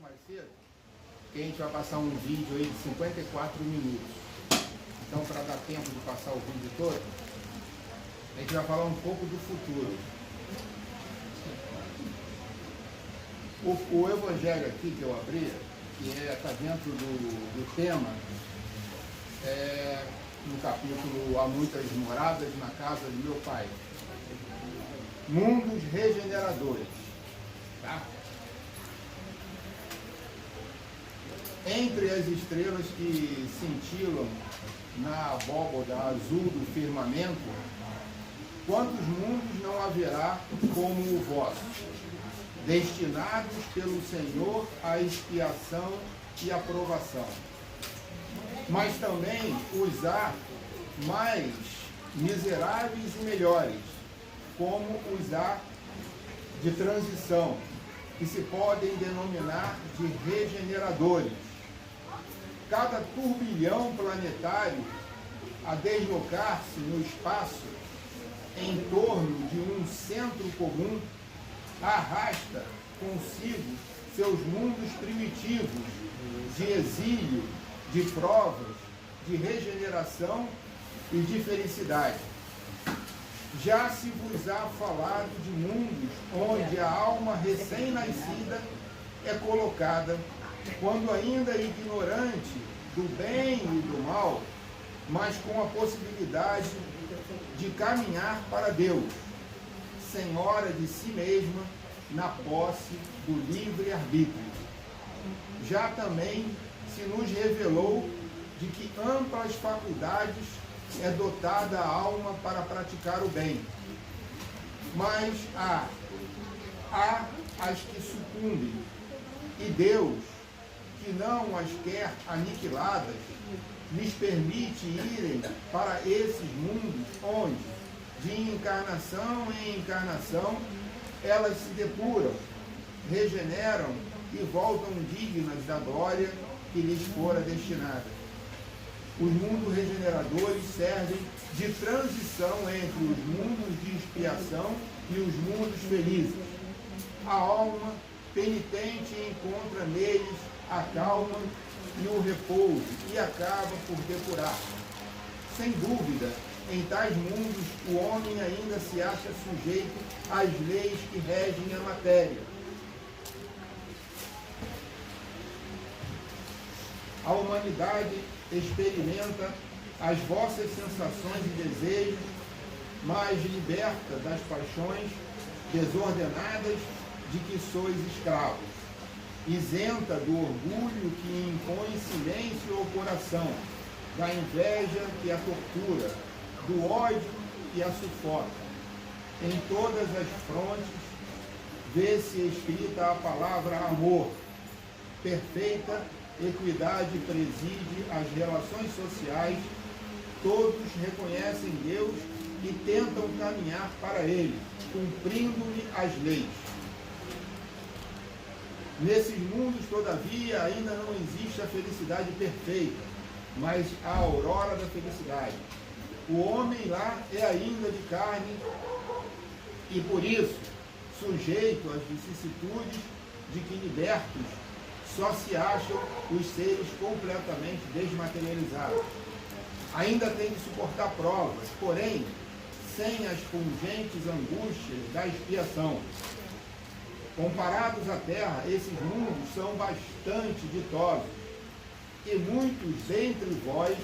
mais cedo, que a gente vai passar um vídeo aí de 54 minutos. Então, para dar tempo de passar o vídeo todo, a gente vai falar um pouco do futuro. O evangelho aqui que eu abri, que está dentro do tema, no capítulo Há Muitas Moradas na Casa de Meu Pai. Mundos regeneradores. Tá? Entre as estrelas que cintilam na abóbada azul do firmamento, quantos mundos não haverá como o vosso, destinados pelo Senhor à expiação e aprovação? Mas também os há mais miseráveis e melhores, como os há de transição, que se podem denominar de regeneradores. Cada turbilhão planetário a deslocar-se no espaço em torno de um centro comum arrasta consigo seus mundos primitivos de exílio, de provas, de regeneração e de felicidade. Já se vos há falado de mundos onde a alma recém-nascida é colocada, quando ainda ignorante do bem e do mal, mas com a possibilidade de caminhar para Deus, senhora de si mesma, na posse do livre-arbítrio. Já também se nos revelou de que amplas faculdades é dotada a alma para praticar o bem. Mas há as que sucumbem, e Deus, que não as quer aniquiladas, lhes permite irem para esses mundos onde, de encarnação em encarnação, elas se depuram, regeneram e voltam dignas da glória que lhes fora destinada. Os mundos regeneradores servem de transição entre os mundos de expiação e os mundos felizes. A alma penitente encontra neles a calma e o repouso e acaba por depurar. Sem dúvida, em tais mundos o homem ainda se acha sujeito às leis que regem a matéria. A humanidade experimenta as vossas sensações e desejos, mas liberta das paixões desordenadas de que sois escravos, isenta do orgulho que impõe silêncio ao coração, da inveja que a tortura, do ódio que a sufoca. Em todas as frontes vê-se escrita a palavra amor. Perfeita equidade preside as relações sociais, todos reconhecem Deus e tentam caminhar para Ele, cumprindo-lhe as leis. Nesses mundos, todavia, ainda não existe a felicidade perfeita, mas a aurora da felicidade. O homem lá é ainda de carne e, por isso, sujeito às vicissitudes de que libertos só se acham os seres completamente desmaterializados. Ainda tem de suportar provas, porém, sem as pungentes angústias da expiação. Comparados à terra, esses mundos são bastante ditosos, e muitos dentre vós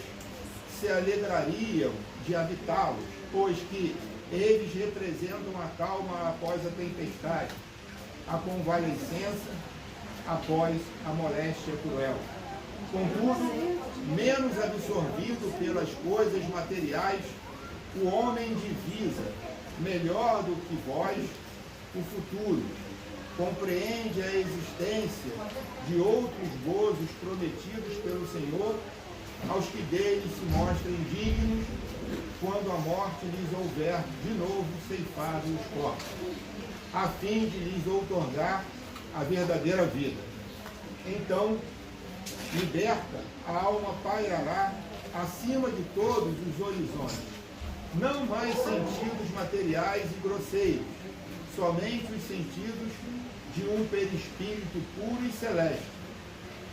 se alegrariam de habitá-los, pois que eles representam a calma após a tempestade, a convalescença após a moléstia cruel. Contudo, menos absorvido pelas coisas materiais, o homem divisa, melhor do que vós, o futuro, compreende a existência de outros gozos prometidos pelo Senhor aos que deles se mostrem dignos, quando a morte lhes houver de novo ceifado os corpos, a fim de lhes outorgar a verdadeira vida. Então, liberta, a alma pairará acima de todos os horizontes. Não mais sentidos materiais e grosseiros, somente os sentidos de um perispírito puro e celeste,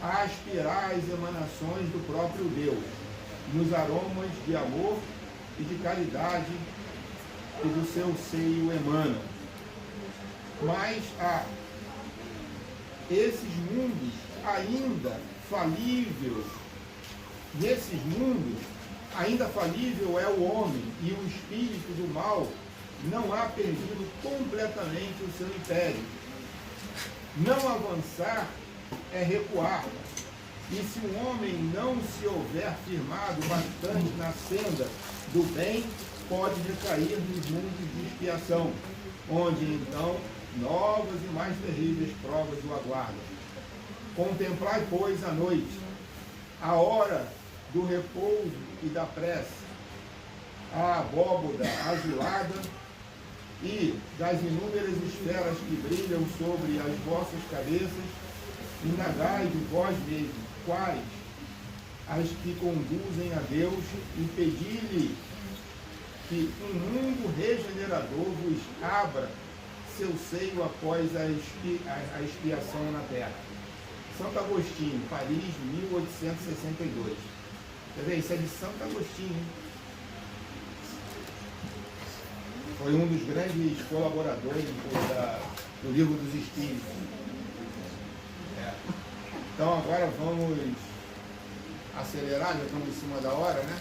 a aspirar as emanações do próprio Deus, nos aromas de amor e de caridade que do seu seio emanam. Mas há esses mundos ainda falíveis, nesses mundos ainda falível é o homem, e o espírito do mal não há perdido completamente o seu império. Não avançar é recuar, e se o homem não se houver firmado bastante na senda do bem, pode recair nos mundos de expiação, onde então novas e mais terríveis provas o aguardam. Contemplai, pois, a noite, a hora do repouso e da prece, a abóboda azulada e das inúmeras esferas que brilham sobre as vossas cabeças, indagai de vós mesmos quais as que conduzem a Deus, e pedi-lhe que um mundo regenerador vos abra seu seio após a expiação na terra. Santo Agostinho, Paris, 1862. Quer ver? Isso é de Santo Agostinho, hein? Foi um dos grandes colaboradores do Livro dos Espíritos. Então agora vamos acelerar, já estamos em cima da hora, né?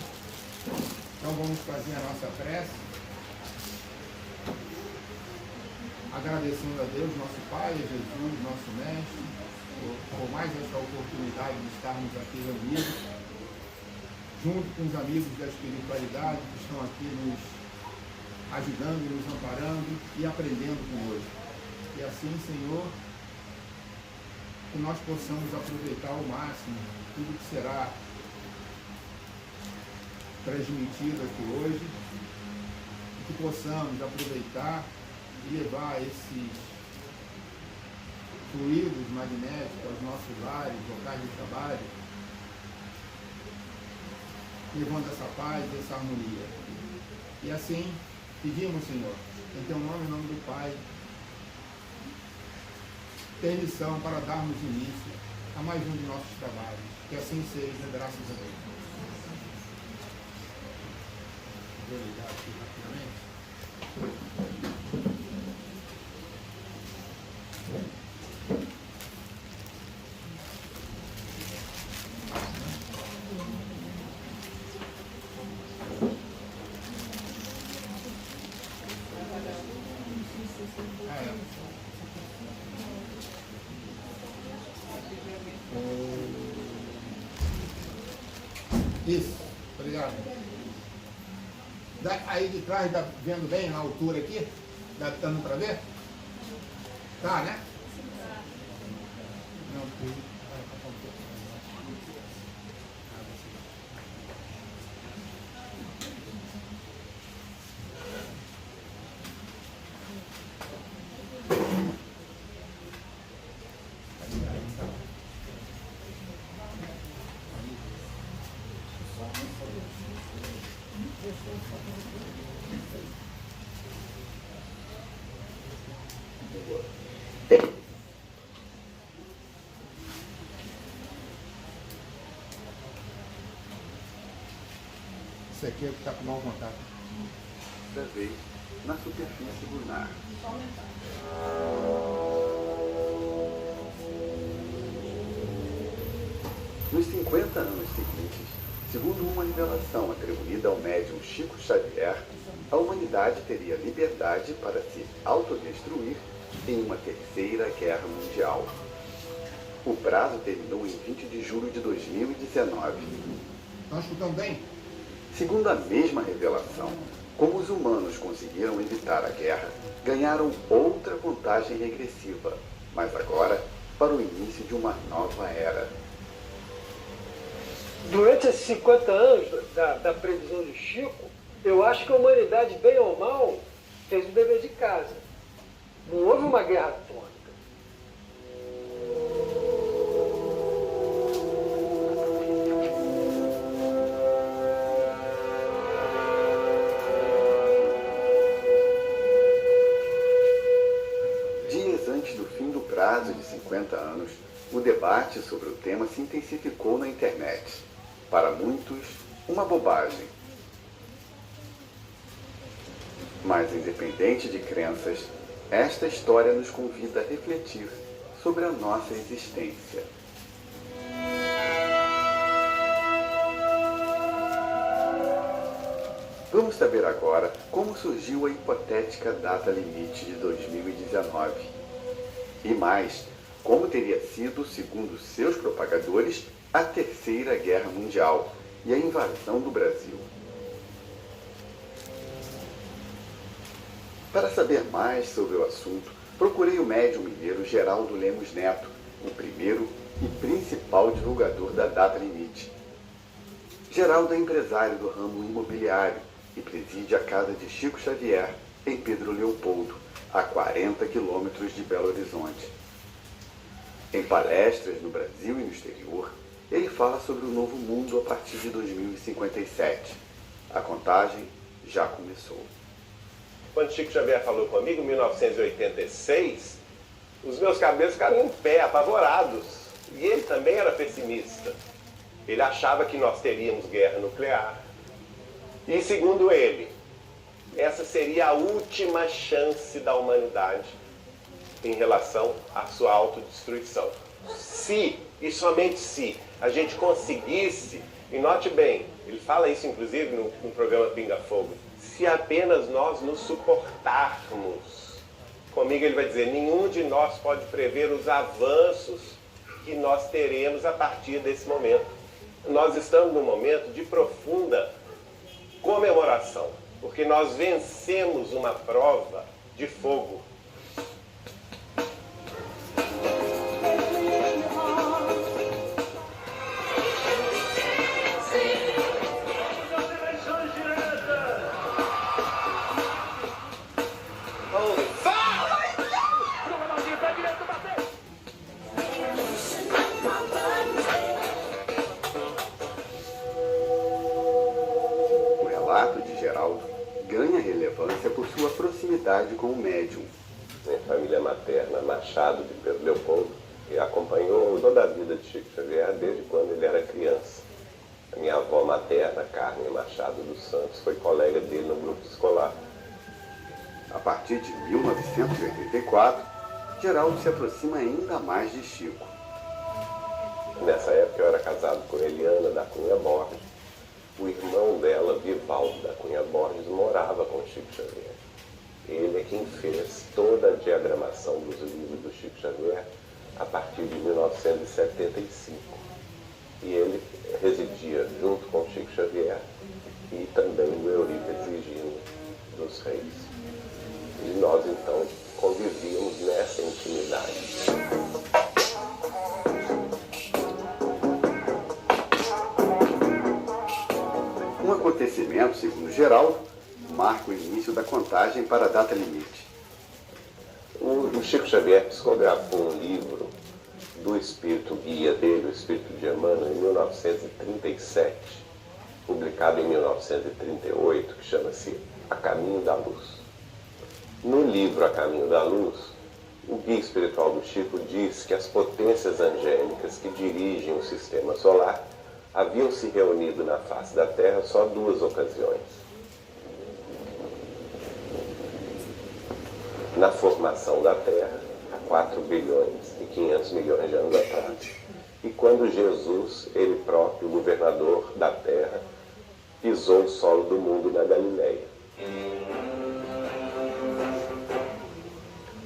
Então vamos fazer a nossa prece, agradecendo a Deus, nosso Pai, a Jesus, nosso Mestre, por mais essa oportunidade de estarmos aqui reunidos, junto com os amigos da espiritualidade que estão aqui nos ajudando e nos amparando e aprendendo conosco. E assim, Senhor, que nós possamos aproveitar ao máximo tudo que será transmitido aqui hoje, e que possamos aproveitar e levar esses fluidos magnéticos aos nossos lares, locais de trabalho, levando essa paz, essa harmonia. E assim, pedimos, Senhor, em Teu nome, em nome do Pai, permissão para darmos início a mais um de nossos trabalhos. Que assim seja, graças a Deus. Vou ligar aqui rapidamente. Isso, obrigado. Aí de trás, tá vendo bem a altura aqui? Tá dando para ver? Tá, né? Não, Isso aqui é o que está com mau contato. Da vez na superfície lunar. Nos 50 anos seguintes, segundo uma revelação atribuída ao médium Chico Xavier, a humanidade teria liberdade para se autodestruir em uma terceira guerra mundial. O prazo terminou em 20 de julho de 2019. Estão escutando bem? Segundo a mesma revelação, como os humanos conseguiram evitar a guerra, ganharam outra contagem regressiva, mas agora para o início de uma nova era. Durante esses 50 anos da previsão de Chico, eu acho que a humanidade, bem ou mal, fez o dever de casa. Não houve uma guerra atômica. Dias antes do fim do prazo anos, o debate sobre o tema se intensificou na internet. Para muitos, uma bobagem. Mas, independente de crenças, esta história nos convida a refletir sobre a nossa existência. Vamos saber agora como surgiu a hipotética data limite de 2019. E mais, como teria sido, segundo seus propagadores, a Terceira Guerra Mundial e a invasão do Brasil. Para saber mais sobre o assunto, procurei o médium mineiro Geraldo Lemos Neto, o primeiro e principal divulgador da data limite. Geraldo é empresário do ramo imobiliário e preside a casa de Chico Xavier, em Pedro Leopoldo, a 40 quilômetros de Belo Horizonte. Em palestras no Brasil e no exterior, ele fala sobre o novo mundo a partir de 2057. A contagem já começou. Quando Chico Xavier falou comigo, em 1986, os meus cabelos ficaram em pé, apavorados. E ele também era pessimista. Ele achava que nós teríamos guerra nuclear. E, segundo ele, essa seria a última chance da humanidade em relação à sua autodestruição. Se, e somente se, a gente conseguisse, e note bem, ele fala isso inclusive no programa Pinga Fogo, se apenas nós nos suportarmos. Comigo ele vai dizer, nenhum de nós pode prever os avanços que nós teremos a partir desse momento. Nós estamos num momento de profunda comemoração, porque nós vencemos uma prova de fogo. Ganha relevância por sua proximidade com o médium. Minha família materna, Machado de Pedro Leopoldo, e acompanhou toda a vida de Chico Xavier desde quando ele era criança. A minha avó materna, Carmen Machado dos Santos, foi colega dele no grupo escolar. A partir de 1984, Geraldo se aproxima ainda mais de Chico. Nessa época eu era casado com Eliana da Cunha Borges. O irmão dela, Vivaldo da Cunha Borges, morava com Chico Xavier. Ele é quem fez toda a diagramação dos livros do Chico Xavier a partir de 1975. E ele residia junto com Chico Xavier e também o Eurípides Higino dos Reis. E nós, então, convivíamos nessa intimidade. Um acontecimento, segundo Geraldo, marca o início da contagem para a data limite. O Chico Xavier psicografou um livro do espírito guia dele, o espírito de Emmanuel, em 1937, publicado em 1938, que chama-se A Caminho da Luz. No livro A Caminho da Luz, o guia espiritual do Chico diz que as potências angélicas que dirigem o sistema solar haviam se reunido na face da Terra só 2 ocasiões. Na formação da Terra, há 4 bilhões e 500 milhões de anos atrás, e quando Jesus, ele próprio, governador da Terra, pisou o solo do mundo na Galileia.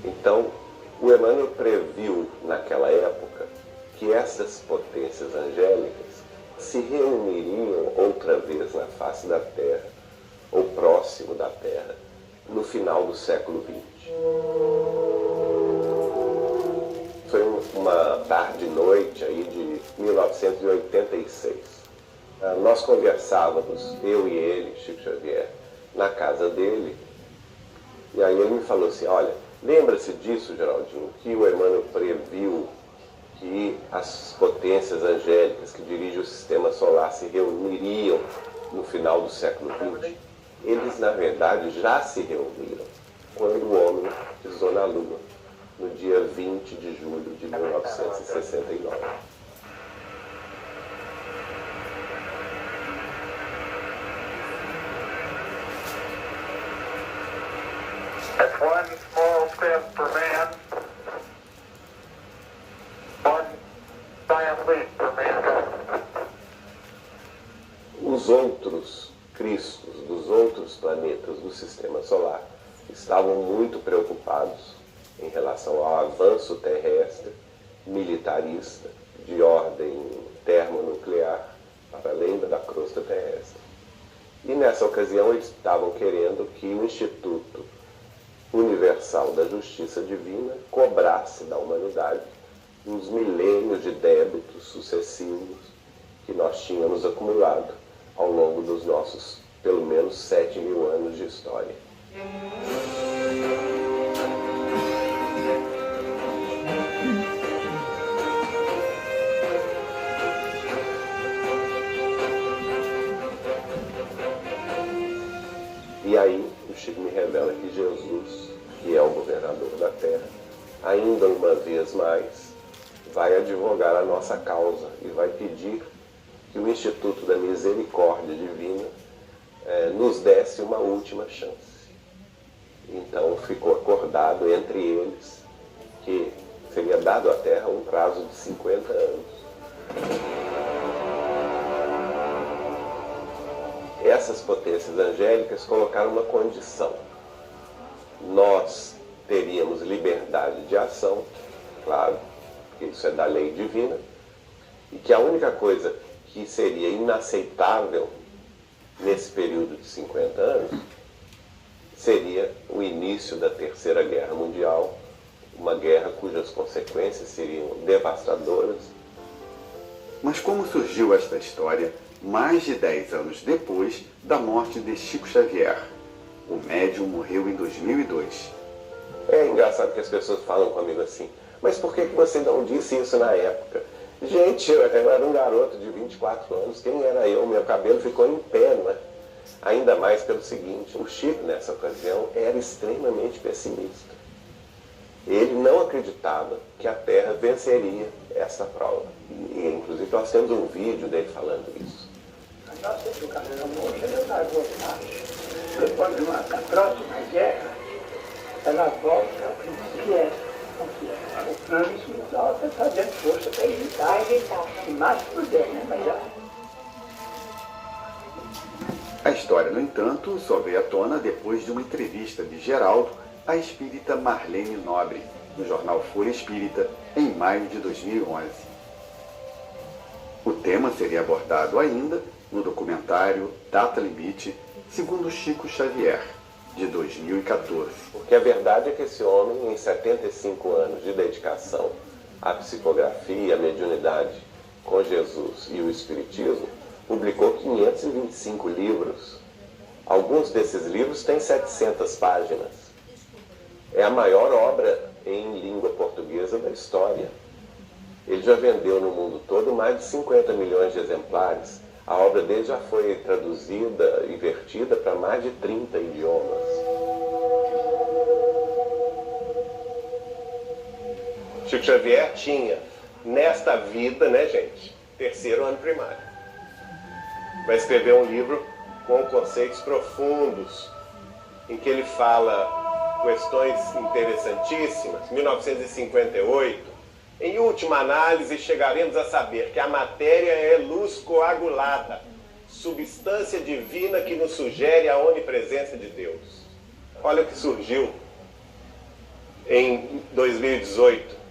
Então, o Emmanuel previu naquela época que essas potências angélicas se reuniriam outra vez na face da Terra, ou próximo da Terra, no final do século XX. Foi uma tarde e noite aí de 1986. Nós conversávamos, eu e ele, Chico Xavier, na casa dele, e aí ele me falou assim, olha, lembra-se disso, Geraldinho, que o Emmanuel previu que as potências angélicas que dirigem o sistema solar se reuniriam no final do século XX. Eles, na verdade, já se reuniram quando o homem pisou na Lua. no dia 20 de julho de 1969. That's one small step for man, one giant leap for mankind. Os outros cristos dos outros planetas do Sistema Solar estavam muito preocupados em relação ao avanço terrestre militarista de ordem termonuclear para além da crosta terrestre. E nessa ocasião eles estavam querendo que o Instituto Universal da Justiça Divina cobrasse da humanidade os milênios de débitos sucessivos que nós tínhamos acumulado ao longo dos nossos, pelo menos, 7.000 anos de história. E aí, o Chico me revela que Jesus, que é o governador da Terra, ainda uma vez mais, vai advogar a nossa causa e vai pedir que o Instituto da Misericórdia Divina nos desse uma última chance. Então ficou acordado entre eles que seria dado à Terra um prazo de 50 anos. Essas potências angélicas colocaram uma condição. Nós teríamos liberdade de ação, claro, porque isso é da lei divina, e que a única coisa que seria inaceitável nesse período de 50 anos seria o início da Terceira Guerra Mundial, uma guerra cujas consequências seriam devastadoras. Mas como surgiu esta história mais de 10 anos depois da morte de Chico Xavier? O médium morreu em 2002. É engraçado que as pessoas falam comigo assim, mas por que você não disse isso na época? Gente, eu era um garoto de 24 anos, quem era eu? Meu cabelo ficou em pé, não é? Ainda mais pelo seguinte, o Chico, nessa ocasião, era extremamente pessimista. Ele não acreditava que a Terra venceria essa prova. E inclusive, nós temos um vídeo dele falando isso. A nossa educação hoje ela vai voltar. Depois de uma próxima guerra, ela volta ao que é. O plano espiritual está fazendo força para evitar o mais puder, né? Mas já... A história, no entanto, só veio à tona depois de uma entrevista de Geraldo à espírita Marlene Nobre, no jornal Folha Espírita, em maio de 2011. O tema seria abordado ainda no documentário Data Limite, segundo Chico Xavier, de 2014. Porque a verdade é que esse homem, em 75 anos de dedicação à psicografia, à mediunidade com Jesus e o Espiritismo, publicou 525 livros. Alguns desses livros têm 700 páginas. É a maior obra em língua portuguesa da história. Ele já vendeu no mundo todo mais de 50 milhões de exemplares. A obra dele já foi traduzida e vertida para mais de 30 idiomas. Chico Xavier tinha, nesta vida, né, gente, 3º ano primário. Vai escrever um livro com conceitos profundos, em que ele fala questões interessantíssimas. 1958, em última análise, chegaremos a saber que a matéria é luz coagulada, substância divina que nos sugere a onipresença de Deus. Olha o que surgiu em 2018.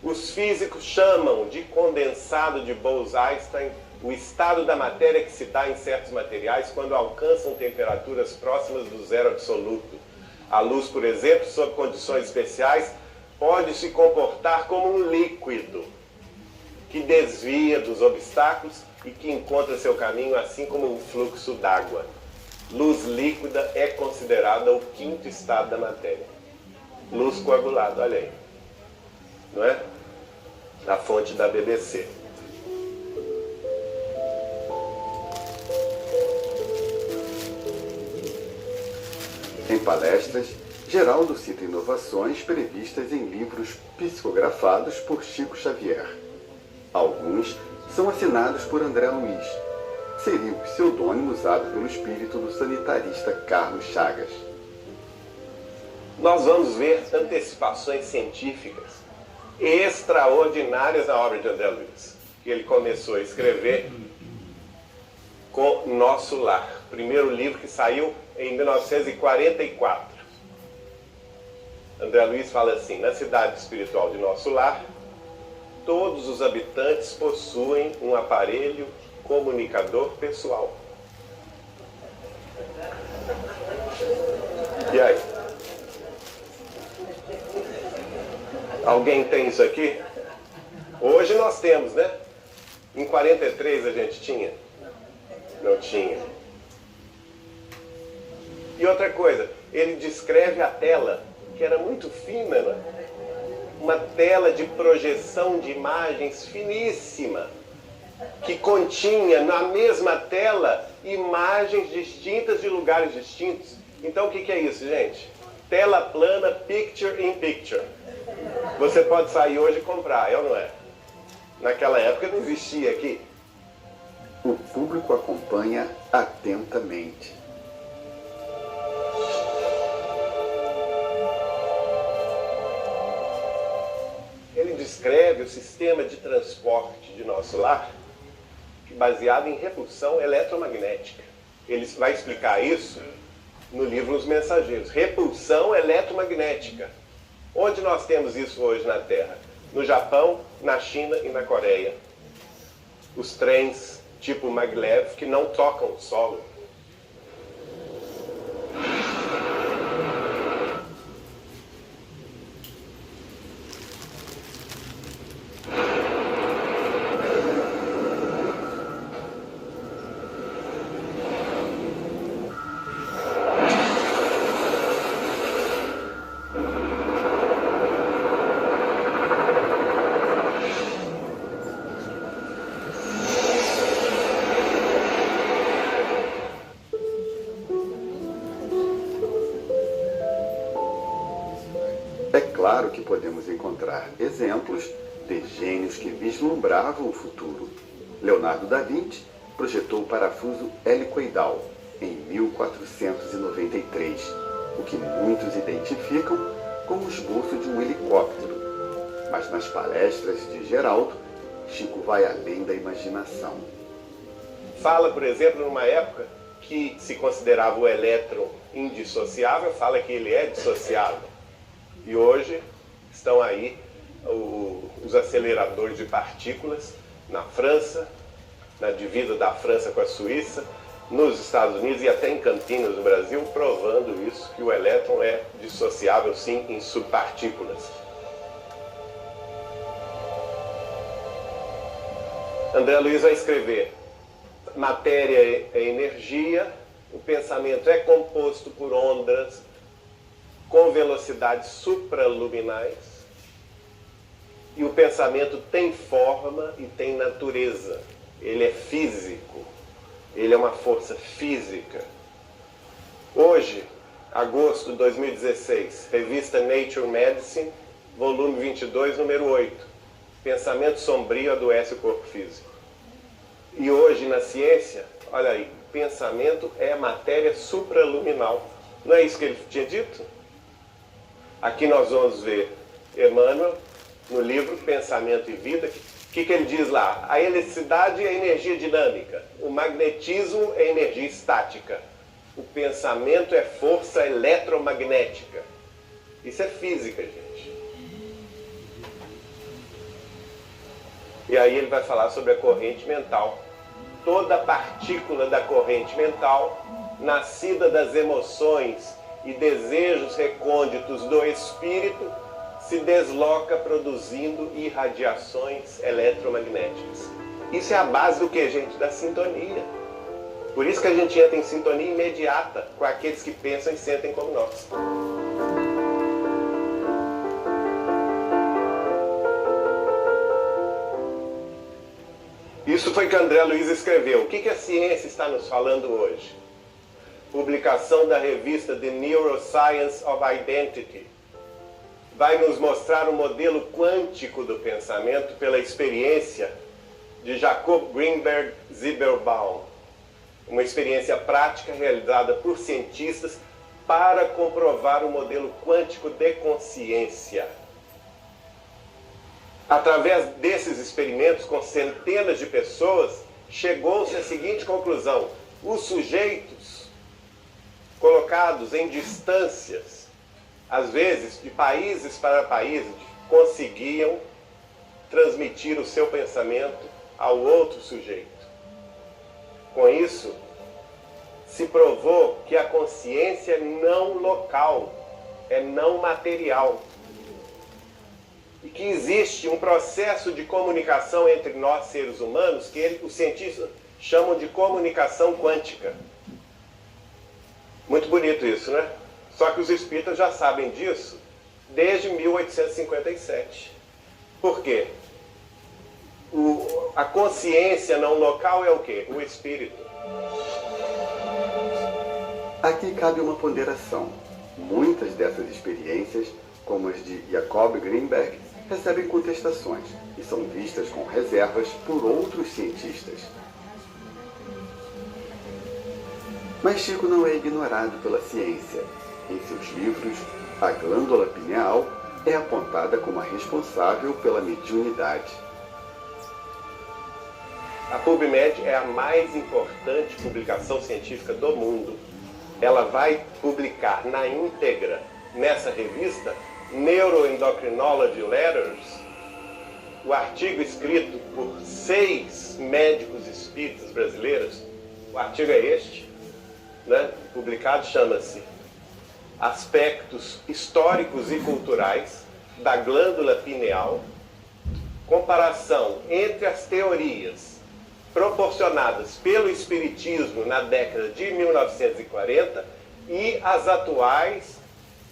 Os físicos chamam de condensado de Bose-Einstein o estado da matéria que se dá em certos materiais quando alcançam temperaturas próximas do zero absoluto. A luz, por exemplo, sob condições especiais, pode se comportar como um líquido que desvia dos obstáculos e que encontra seu caminho assim como um fluxo d'água. Luz líquida é considerada o 5º estado da matéria. Luz coagulada, olha aí. Não é? A fonte da BBC. Em palestras, Geraldo cita inovações previstas em livros psicografados por Chico Xavier. Alguns são assinados por André Luiz. Seria o pseudônimo usado pelo espírito do sanitarista Carlos Chagas. Nós vamos ver antecipações científicas extraordinárias na obra de André Luiz, que ele começou a escrever com Nosso Lar, primeiro livro que saiu em 1944. André Luiz fala assim: na cidade espiritual de Nosso Lar, todos os habitantes possuem um aparelho comunicador pessoal. E aí? Alguém tem isso aqui? Hoje nós temos, né? Em 43 a gente tinha? Não tinha. E outra coisa, ele descreve a tela, que era muito fina, né? Uma tela de projeção de imagens finíssima, que continha na mesma tela imagens distintas de lugares distintos. Então o que é isso, gente? Tela plana, picture in picture. Você pode sair hoje e comprar, é ou não é? Naquela época não existia aqui. O público acompanha atentamente. Ele descreve o sistema de transporte de Nosso Lar baseado em repulsão eletromagnética. Ele vai explicar isso no livro Os Mensageiros. Repulsão eletromagnética. Onde nós temos isso hoje na Terra? No Japão, na China e na Coreia. Os trens tipo maglev que não tocam o solo. Claro que podemos encontrar exemplos de gênios que vislumbravam o futuro. Leonardo da Vinci projetou o parafuso helicoidal em 1493, o que muitos identificam como o esboço de um helicóptero. Mas nas palestras de Geraldo, Chico vai além da imaginação. Fala, por exemplo, numa época que se considerava o elétron indissociável, fala que ele é dissociável. E hoje estão aí os aceleradores de partículas na França, na divisa da França com a Suíça, nos Estados Unidos e até em Campinas, no Brasil, provando isso, que o elétron é dissociável sim em subpartículas. André Luiz vai escrever: matéria é energia, o pensamento é composto por ondas com velocidades supraluminais, e o pensamento tem forma e tem natureza. Ele é físico, ele é uma força física. Hoje, agosto de 2016, revista Nature Medicine, volume 22, número 8. Pensamento sombrio adoece o corpo físico. E hoje, na ciência, olha aí, pensamento é matéria supraluminal. Não é isso que ele tinha dito? Aqui nós vamos ver Emmanuel, no livro Pensamento e Vida. O que ele diz lá? A eletricidade é energia dinâmica, o magnetismo é energia estática, o pensamento é força eletromagnética. Isso é física, gente. E aí ele vai falar sobre a corrente mental. Toda partícula da corrente mental, nascida das emoções e desejos recônditos do espírito, se desloca produzindo irradiações eletromagnéticas. Isso é a base do que, gente? Da sintonia. Por isso que a gente entra em sintonia imediata com aqueles que pensam e sentem como nós. Isso foi que André Luiz escreveu. O que a ciência está nos falando hoje? publicação da revista The Neuroscience of Identity, vai nos mostrar o modelo quântico do pensamento pela experiência de Jacob Greenberg Zibelbaum, uma experiência prática realizada por cientistas para comprovar o modelo quântico de consciência. Através desses experimentos com centenas de pessoas, chegou-se à seguinte conclusão: os sujeitos colocados em distâncias, às vezes de países para países, conseguiam transmitir o seu pensamento ao outro sujeito. Com isso, se provou que a consciência é não local, é não material. E que existe um processo de comunicação entre nós, seres humanos, que os cientistas chamam de comunicação quântica. Muito bonito isso, né? Só que os espíritas já sabem disso desde 1857. Por quê? A consciência não local é o quê? O espírito. Aqui cabe uma ponderação. Muitas dessas experiências, como as de Jacob Greenberg, recebem contestações e são vistas com reservas por outros cientistas. Mas Chico não é ignorado pela ciência. Em seus livros, a glândula pineal é apontada como a responsável pela mediunidade. A PubMed é a mais importante publicação científica do mundo. Ela vai publicar na íntegra, nessa revista, Neuroendocrinology Letters, o artigo escrito por 6 médicos espíritas brasileiros. O artigo é este, né? Publicado, chama-se Aspectos Históricos e Culturais da Glândula Pineal, comparação entre as teorias proporcionadas pelo Espiritismo na década de 1940 e as atuais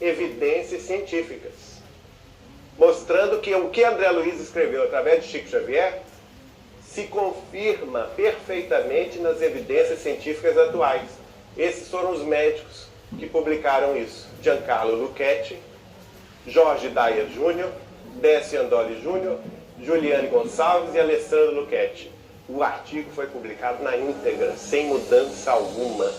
evidências científicas, mostrando que o que André Luiz escreveu através de Chico Xavier se confirma perfeitamente nas evidências científicas atuais. Esses foram os médicos que publicaram isso: Giancarlo Lucchetti, Jorge Dyer Jr., Décio Andoli Jr., Juliane Gonçalves e Alessandro Lucchetti. O artigo foi publicado na íntegra, sem mudança alguma.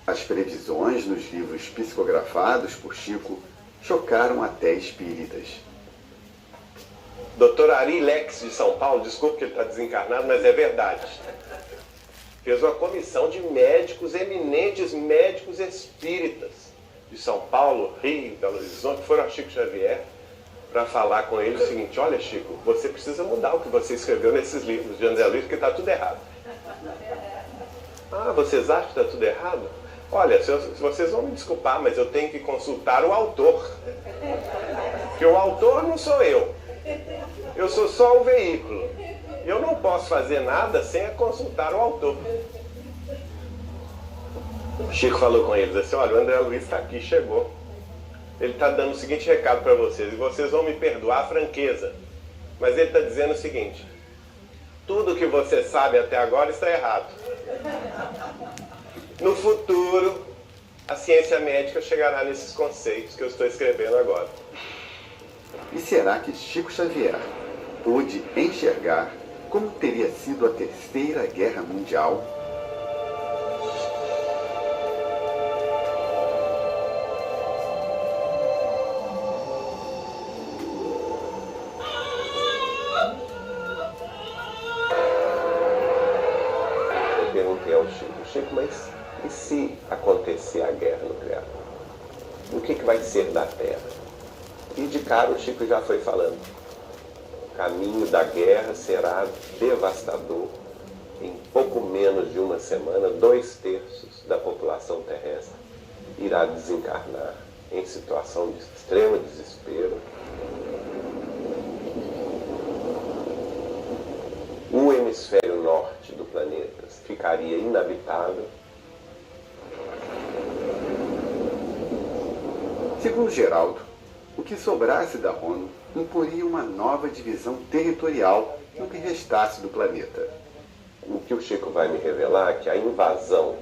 As previsões nos livros psicografados por Chico chocaram até espíritas. Dr. Ari Lex de São Paulo, desculpe que ele está desencarnado, mas é verdade, fez uma comissão de médicos, eminentes médicos espíritas de São Paulo, Rio, Belo Horizonte, foram a Chico Xavier para falar com ele o seguinte: olha, Chico, você precisa mudar o que você escreveu nesses livros de André Luiz, porque está tudo errado. Ah, vocês acham que está tudo errado? Olha, se vocês vão me desculpar, mas eu tenho que consultar o autor. Porque o autor não sou eu. Eu sou só o veículo. Eu não posso fazer nada sem consultar o autor. O Chico falou com eles assim: olha, o André Luiz está aqui, chegou. Ele está dando o seguinte recado para vocês, e vocês vão me perdoar a franqueza, mas ele está dizendo o seguinte: tudo que você sabe até agora está errado. No futuro, a ciência médica chegará nesses conceitos que eu estou escrevendo agora. E será que Chico Xavier pôde enxergar como teria sido a Terceira Guerra Mundial? Eu perguntei ao Chico, mas e se acontecer a guerra nuclear? O que vai ser da Terra? E de cara o Chico já foi falando: o caminho da guerra será devastador. Em pouco menos de uma semana, 2/3 da população terrestre irá desencarnar em situação de extremo desespero. O hemisfério norte do planeta ficaria inabitável. Segundo Geraldo, o que sobrasse da ONU imporia uma nova divisão territorial no que restasse do planeta. O que o Chico vai me revelar é que a invasão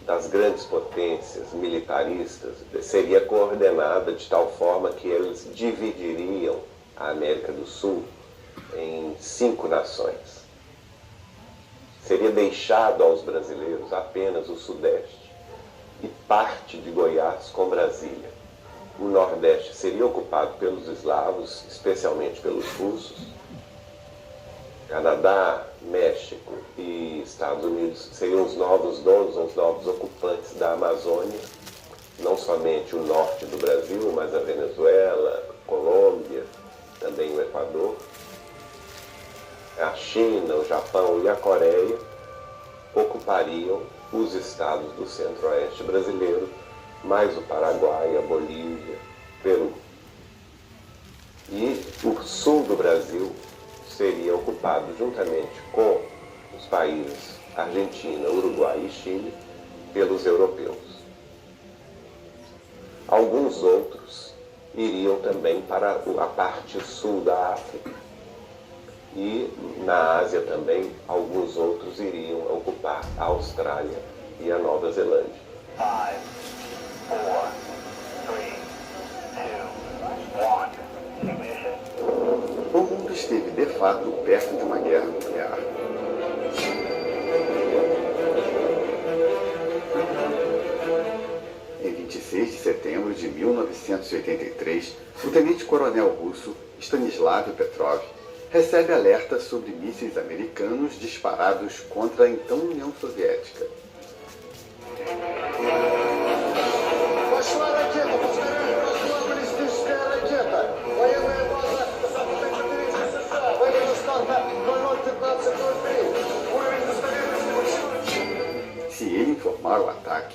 das grandes potências militaristas seria coordenada de tal forma que eles dividiriam a América do Sul em 5 nações. Seria deixado aos brasileiros apenas o Sudeste e parte de Goiás com Brasília. O Nordeste seria ocupado pelos eslavos, especialmente pelos russos. Canadá, México e Estados Unidos seriam os novos donos, os novos ocupantes da Amazônia, não somente o norte do Brasil, mas a Venezuela, a Colômbia, também o Equador. A China, o Japão e a Coreia ocupariam os estados do centro-oeste brasileiro, mais o Paraguai, a Bolívia, Peru. E o sul do Brasil seria ocupado juntamente com os países Argentina, Uruguai e Chile pelos europeus. Alguns outros iriam também para a parte sul da África e na Ásia também alguns outros iriam ocupar a Austrália e a Nova Zelândia. 5, 4, 3, 2, 1, ignition. O mundo esteve, de fato, perto de uma guerra nuclear. Em 26 de setembro de 1983, o tenente-coronel russo Stanislav Petrov recebe alerta sobre mísseis americanos disparados contra a então União Soviética. Se ele informar o ataque,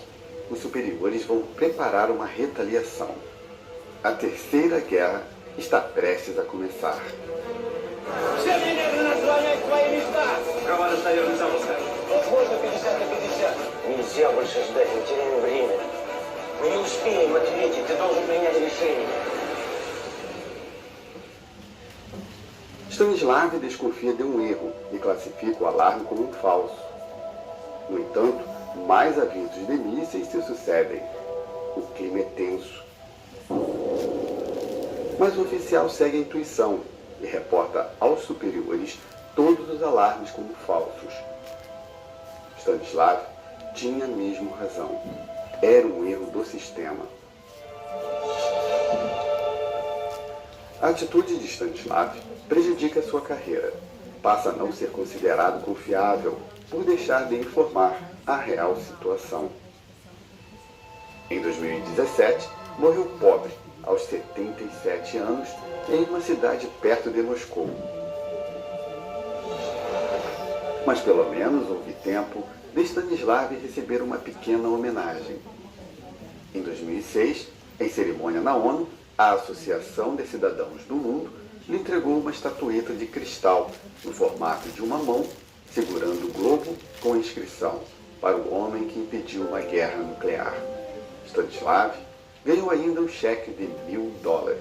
os superiores vão preparar uma retaliação. A Terceira Guerra está prestes a começar. Нельзя больше ждать, мы теряем время. Мы не успеем ответить, ты должен принять решение. Stanislav desconfia de um erro e classifica o alarme como um falso. No entanto, mais avisos de mísseis se sucedem. O clima é tenso. Mas o oficial segue a intuição e reporta aos superiores todos os alarmes como falsos. Stanislav tinha mesmo razão. Era um erro do sistema. A atitude de Stanislav prejudica sua carreira. Passa a não ser considerado confiável por deixar de informar a real situação. Em 2017, morreu pobre, aos 77 anos, em uma cidade perto de Moscou. Mas pelo menos houve tempo de Stanislav receber uma pequena homenagem. Em 2006, em cerimônia na ONU, a Associação de Cidadãos do Mundo lhe entregou uma estatueta de cristal no formato de uma mão, segurando o globo com a inscrição para o homem que impediu uma guerra nuclear. Stanislav ganhou ainda um cheque de $1.000.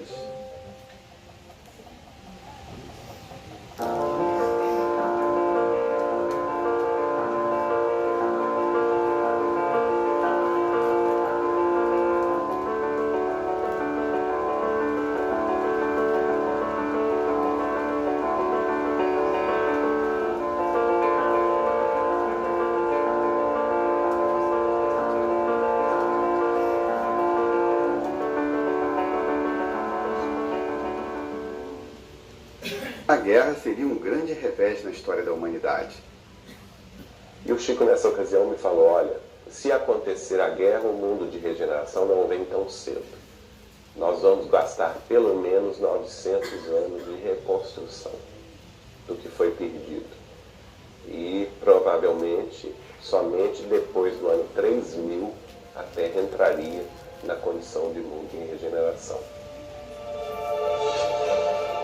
A guerra seria um grande revés na história da humanidade. E o Chico, nessa ocasião, me falou, olha, se acontecer a guerra, o mundo de regeneração não vem tão cedo. Nós vamos gastar pelo menos 900 anos de reconstrução do que foi perdido. E, provavelmente, somente depois do ano 3000, a Terra entraria na condição de mundo em regeneração.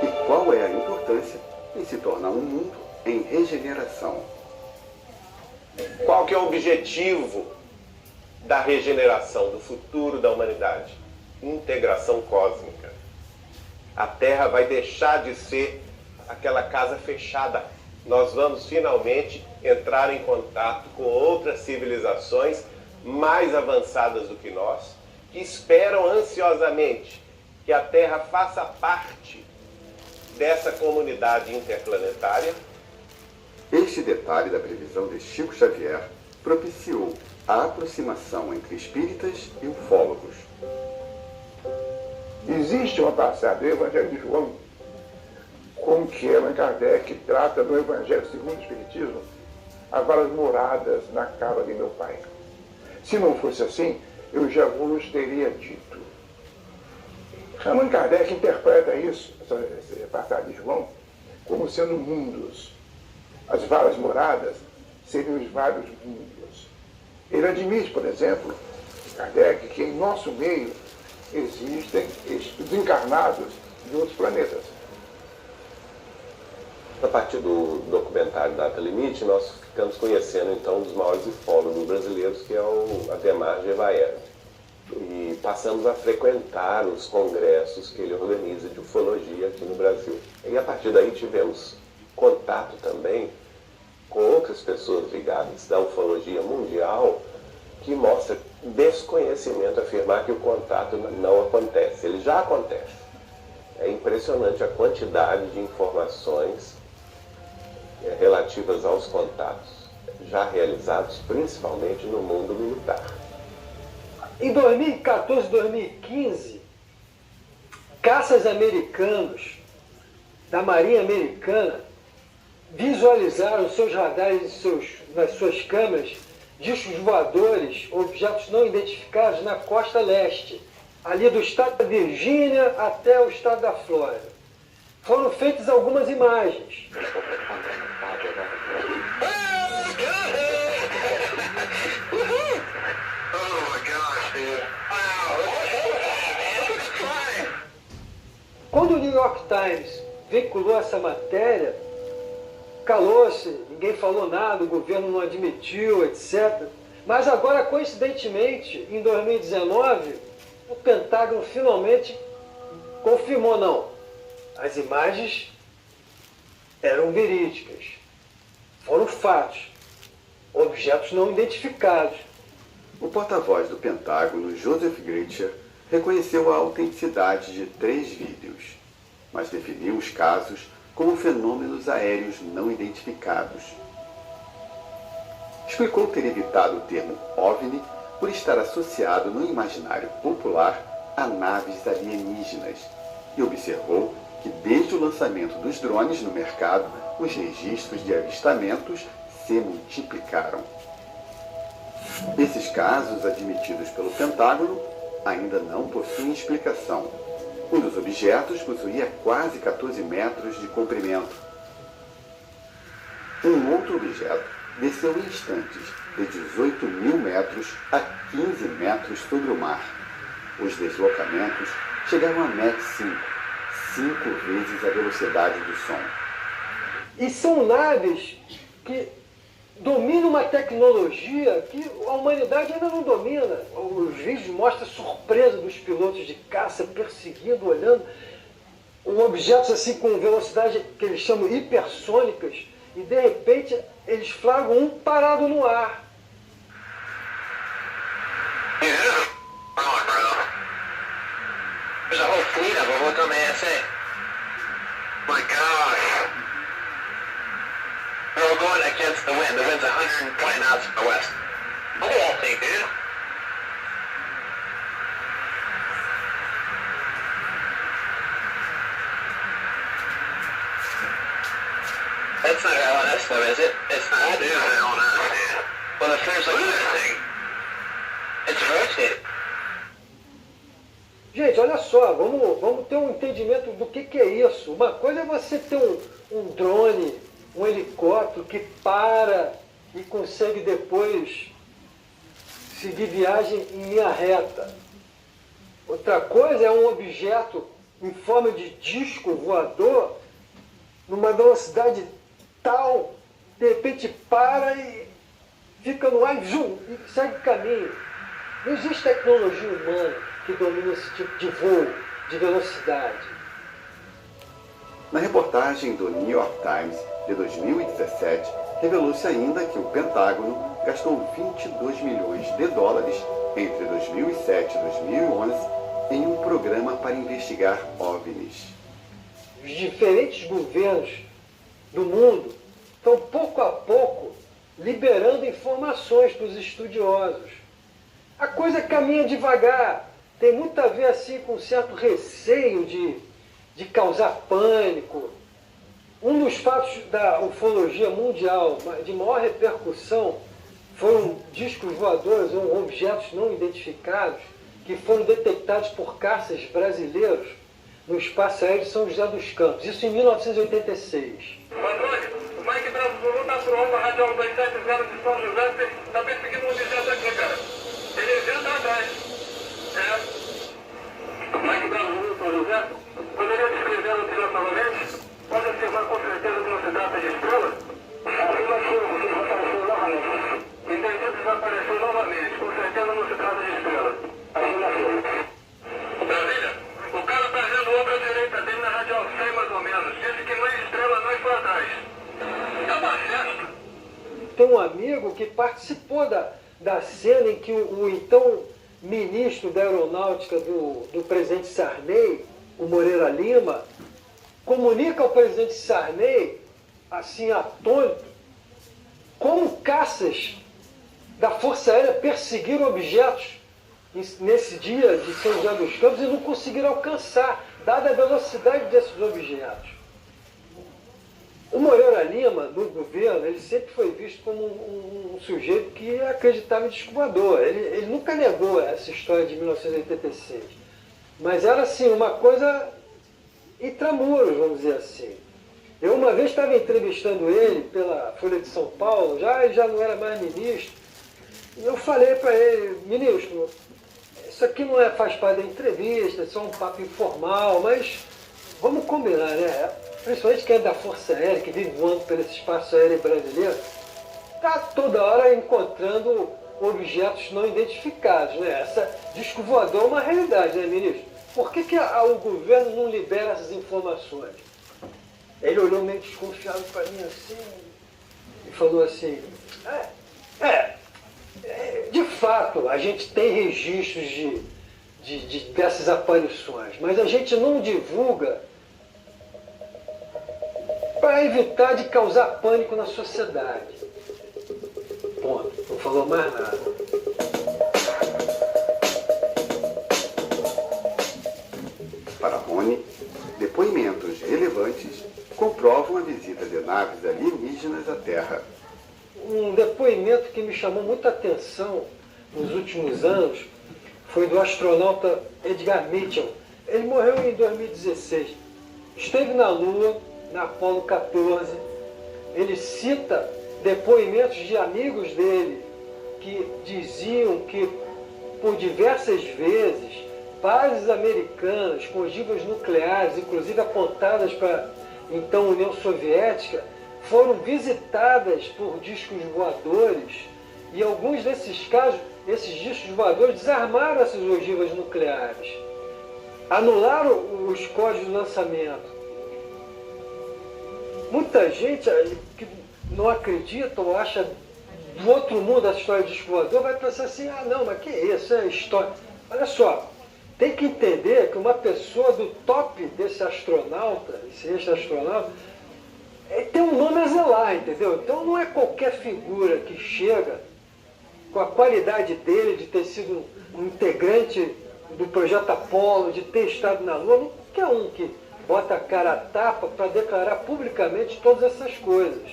E qual é a importância em se tornar um mundo em regeneração? Qual que é o objetivo da regeneração, do futuro da humanidade? integração cósmica. A Terra vai deixar de ser aquela casa fechada. Nós vamos finalmente entrar em contato com outras civilizações mais avançadas do que nós, que esperam ansiosamente que a Terra faça parte dessa comunidade interplanetária. Este detalhe da previsão de Chico Xavier propiciou a aproximação entre espíritas e ufólogos. Existe uma passagem do Evangelho de João, com que Allan Kardec trata do Evangelho segundo o Espiritismo, as varas moradas na casa de meu pai. Se não fosse assim, eu já vos teria dito. Allan Kardec interpreta isso, essa passagem de João, como sendo mundos. As varas moradas seriam os vários mundos. Ele admite, por exemplo, Kardec, que em nosso meio existem espíritos encarnados de outros planetas. A partir do documentário Data Limite, nós ficamos conhecendo então um dos maiores ufólogos brasileiros, que é o Ademar Gevaerd. E passamos a frequentar os congressos que ele organiza de ufologia aqui no Brasil. E a partir daí tivemos contato também com outras pessoas ligadas da ufologia mundial, que mostra desconhecimento afirmar que o contato não acontece. Ele já acontece. É impressionante a quantidade de informações relativas aos contatos já realizados, principalmente no mundo militar. Em 2014, 2015, caças americanos da Marinha Americana visualizaram seus radares e nas suas câmeras discos voadores, objetos não identificados na costa leste, ali do estado da Virgínia até o estado da Flórida. Foram feitas algumas imagens. Quando o New York Times veiculou essa matéria, calou-se, ninguém falou nada, o governo não admitiu, etc. Mas agora, coincidentemente, em 2019, o Pentágono finalmente confirmou, não. As imagens eram verídicas, foram fatos, objetos não identificados. O porta-voz do Pentágono, Joseph Gritcher, reconheceu a autenticidade de 3 vídeos, mas definiu os casos como fenômenos aéreos não identificados. Explicou ter evitado o termo OVNI por estar associado no imaginário popular a naves alienígenas e observou que desde o lançamento dos drones no mercado, os registros de avistamentos se multiplicaram. Esses casos, admitidos pelo Pentágono, ainda não possuem explicação. Um dos objetos possuía quase 14 metros de comprimento. Um outro objeto desceu em instantes de 18 mil metros a 15 metros sobre o mar. Os deslocamentos chegaram a Mach 5, 5 vezes a velocidade do som. E são naves que dominam uma tecnologia que a humanidade ainda não domina. Os vídeos mostram a surpresa dos pilotos de caça perseguindo, olhando objetos assim com velocidade que eles chamam hipersônicas, e de repente eles flagram um parado no ar. There's a whole fleet of them. Look on the SA. My gosh. They're all going against the wind. The wind's 120 knots from the west. Look at that thing, dude. That's not LNS though, is it? It's not. That is LNS, dude. Well, if there's like this thing, it's rotating. Gente, olha só, vamos ter um entendimento do que é isso. Uma coisa é você ter um drone, um helicóptero que para e consegue depois seguir viagem em linha reta. Outra coisa é um objeto em forma de disco voador, numa velocidade tal, de repente para e fica no ar e segue o caminho. Não existe tecnologia humana que dominam esse tipo de voo, de velocidade. Na reportagem do New York Times de 2017, revelou-se ainda que o Pentágono gastou 22 milhões de dólares entre 2007 e 2011 em um programa para investigar OVNIs. Os diferentes governos do mundo estão pouco a pouco liberando informações para os estudiosos. A coisa caminha devagar, tem muito a ver assim com um certo receio de causar pânico. Um dos fatos da ufologia mundial de maior repercussão foram discos voadores ou objetos não identificados que foram detectados por caças brasileiros no espaço aéreo de São José dos Campos, isso em 1986. O Mike Bravo Zulu está pro Alfa Rádio 270 de São José, está perseguindo um objeto aqui, cara. Ele já está atrás. Mike Bravo Zulu, São José, poderia descrever o objeto novamente? Pode afirmar com certeza que não se trata de estrela? Afirmativo, desapareceu novamente. Entendi, desapareceu novamente. Com certeza não se trata de estrela. Afirmativo. Brasília, o cara está vendo outra à direita dele na radial 100 mais ou menos. Disse que não é estrela, nós para trás. É uma festa. Tem um amigo que participou da cena em que o então ministro da Aeronáutica do presidente Sarney, o Moreira Lima, comunica ao presidente Sarney, assim, atônito, como caças da Força Aérea perseguiram objetos nesse dia de São José dos Campos e não conseguiram alcançar, dada a velocidade desses objetos. O Moreira Lima, no governo, ele sempre foi visto como um sujeito que acreditava em disco voador. Ele nunca negou essa história de 1986. Mas era, assim, uma coisa intramuros, vamos dizer assim. Eu uma vez estava entrevistando ele pela Folha de São Paulo, ele já não era mais ministro, e eu falei para ele, ministro, isso aqui não faz parte da entrevista, é só um papo informal, mas vamos combinar, né? Principalmente quem é da Força Aérea, que vive voando pelo espaço aéreo brasileiro, está toda hora encontrando objetos não identificados, né? Essa disco voador é uma realidade, né, ministro? Por que o governo não libera essas informações? Ele olhou meio desconfiado para mim assim e falou assim, de fato, a gente tem registros dessas aparições, mas a gente não divulga para evitar de causar pânico na sociedade. Ponto. Não falou mais nada. Para Rony, depoimentos relevantes comprovam a visita de naves alienígenas à Terra. Um depoimento que me chamou muita atenção nos últimos anos foi do astronauta Edgar Mitchell. Ele morreu em 2016. Esteve na Lua, na Apollo 14. Ele cita depoimentos de amigos dele que diziam que por diversas vezes bases americanas com ogivas nucleares, inclusive apontadas para então União Soviética, foram visitadas por discos voadores e em alguns desses casos, esses discos voadores desarmaram essas ogivas nucleares, anularam os códigos de lançamento. Muita gente que não acredita ou acha do outro mundo essa história de disco voador vai pensar assim, não, mas que isso, é história. Olha só, tem que entender que uma pessoa do top desse astronauta, esse ex-astronauta, tem um nome a zelar, entendeu? Então não é qualquer figura que chega com a qualidade dele de ter sido um integrante do projeto Apollo, de ter estado na Lua, não quer um que bota a cara a tapa para declarar publicamente todas essas coisas.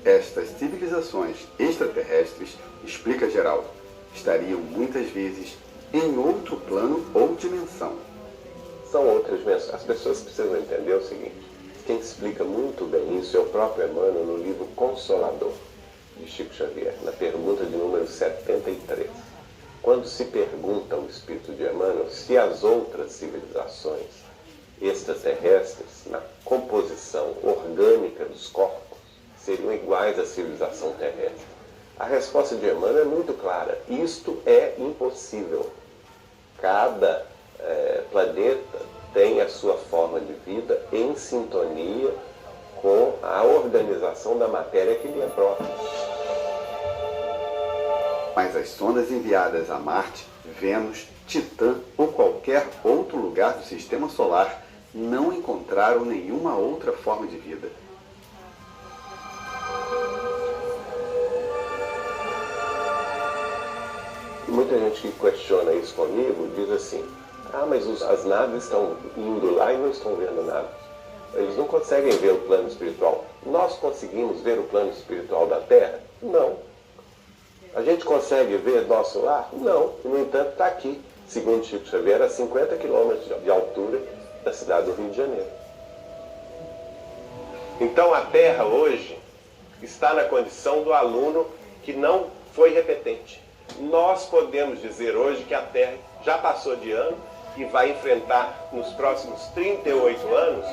Estas civilizações extraterrestres, explica Geraldo, estariam muitas vezes em outro plano ou dimensão. São outras dimensões. As pessoas precisam entender o seguinte: quem explica muito bem isso é o próprio Emmanuel no livro Consolador, de Chico Xavier, na pergunta de número 73. Quando se pergunta ao espírito de Emmanuel se as outras civilizações extraterrestres, na composição orgânica dos corpos, seriam iguais à civilização terrestre, a resposta de Emmanuel é muito clara: isto é impossível. Cada planeta tem a sua forma de vida em sintonia com a organização da matéria que lhe é própria. Mas as sondas enviadas a Marte, Vênus, Titã ou qualquer outro lugar do Sistema Solar não encontraram nenhuma outra forma de vida. Muita gente que questiona isso comigo diz assim: ah, mas as naves estão indo lá e não estão vendo nada. Eles não conseguem ver o plano espiritual. Nós conseguimos ver o plano espiritual da Terra? Não. A gente consegue ver nosso lar? Não. No entanto, está aqui, segundo Chico Xavier, a 50 quilômetros de altura da cidade do Rio de Janeiro. Então a Terra hoje está na condição do aluno que não foi repetente. Nós podemos dizer hoje que a Terra já passou de ano e vai enfrentar nos próximos 38 anos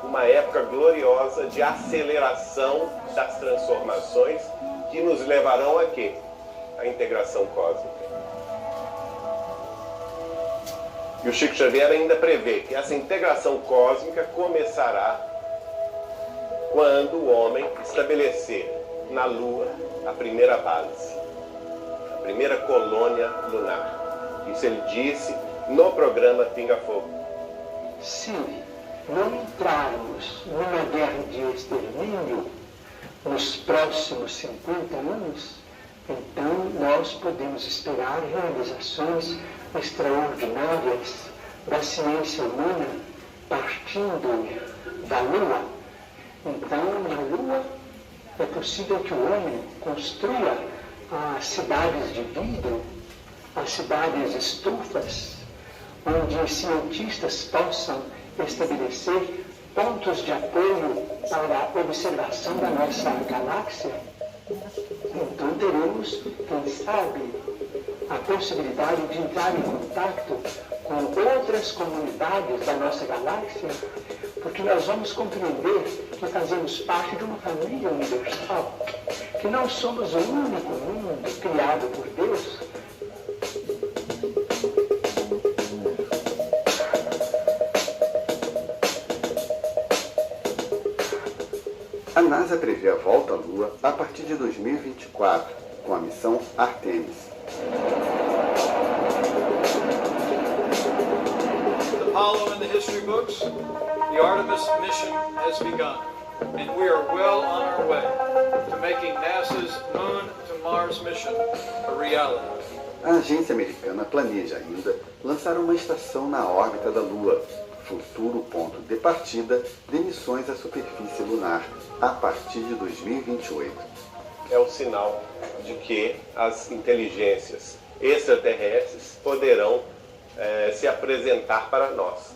uma época gloriosa de aceleração das transformações que nos levarão a quê? A integração cósmica. E o Chico Xavier ainda prevê que essa integração cósmica começará quando o homem estabelecer na Lua a primeira base, a primeira colônia lunar. Isso ele disse no programa Pinga Fogo. Se não entrarmos numa guerra de extermínio nos próximos 50 anos, então nós podemos esperar realizações extraordinárias da ciência humana partindo da Lua. Então, na Lua, é possível que o homem construa as cidades de vidro, as cidades estufas, onde cientistas possam estabelecer pontos de apoio para a observação da nossa galáxia. Então teremos, quem sabe, a possibilidade de entrar em contato com outras comunidades da nossa galáxia, porque nós vamos compreender que fazemos parte de uma família universal, que não somos o único mundo criado por Deus. A NASA prevê a volta à Lua a partir de 2024, com a missão Artemis. Apollo in the history books, the Artemis mission has begun, and we are well on our way to making NASA's Moon to Mars mission a reality. A agência americana planeja ainda lançar uma estação na órbita da Lua, futuro ponto de partida de missões à superfície lunar, a partir de 2028. É o sinal de que as inteligências extraterrestres poderão se apresentar para nós.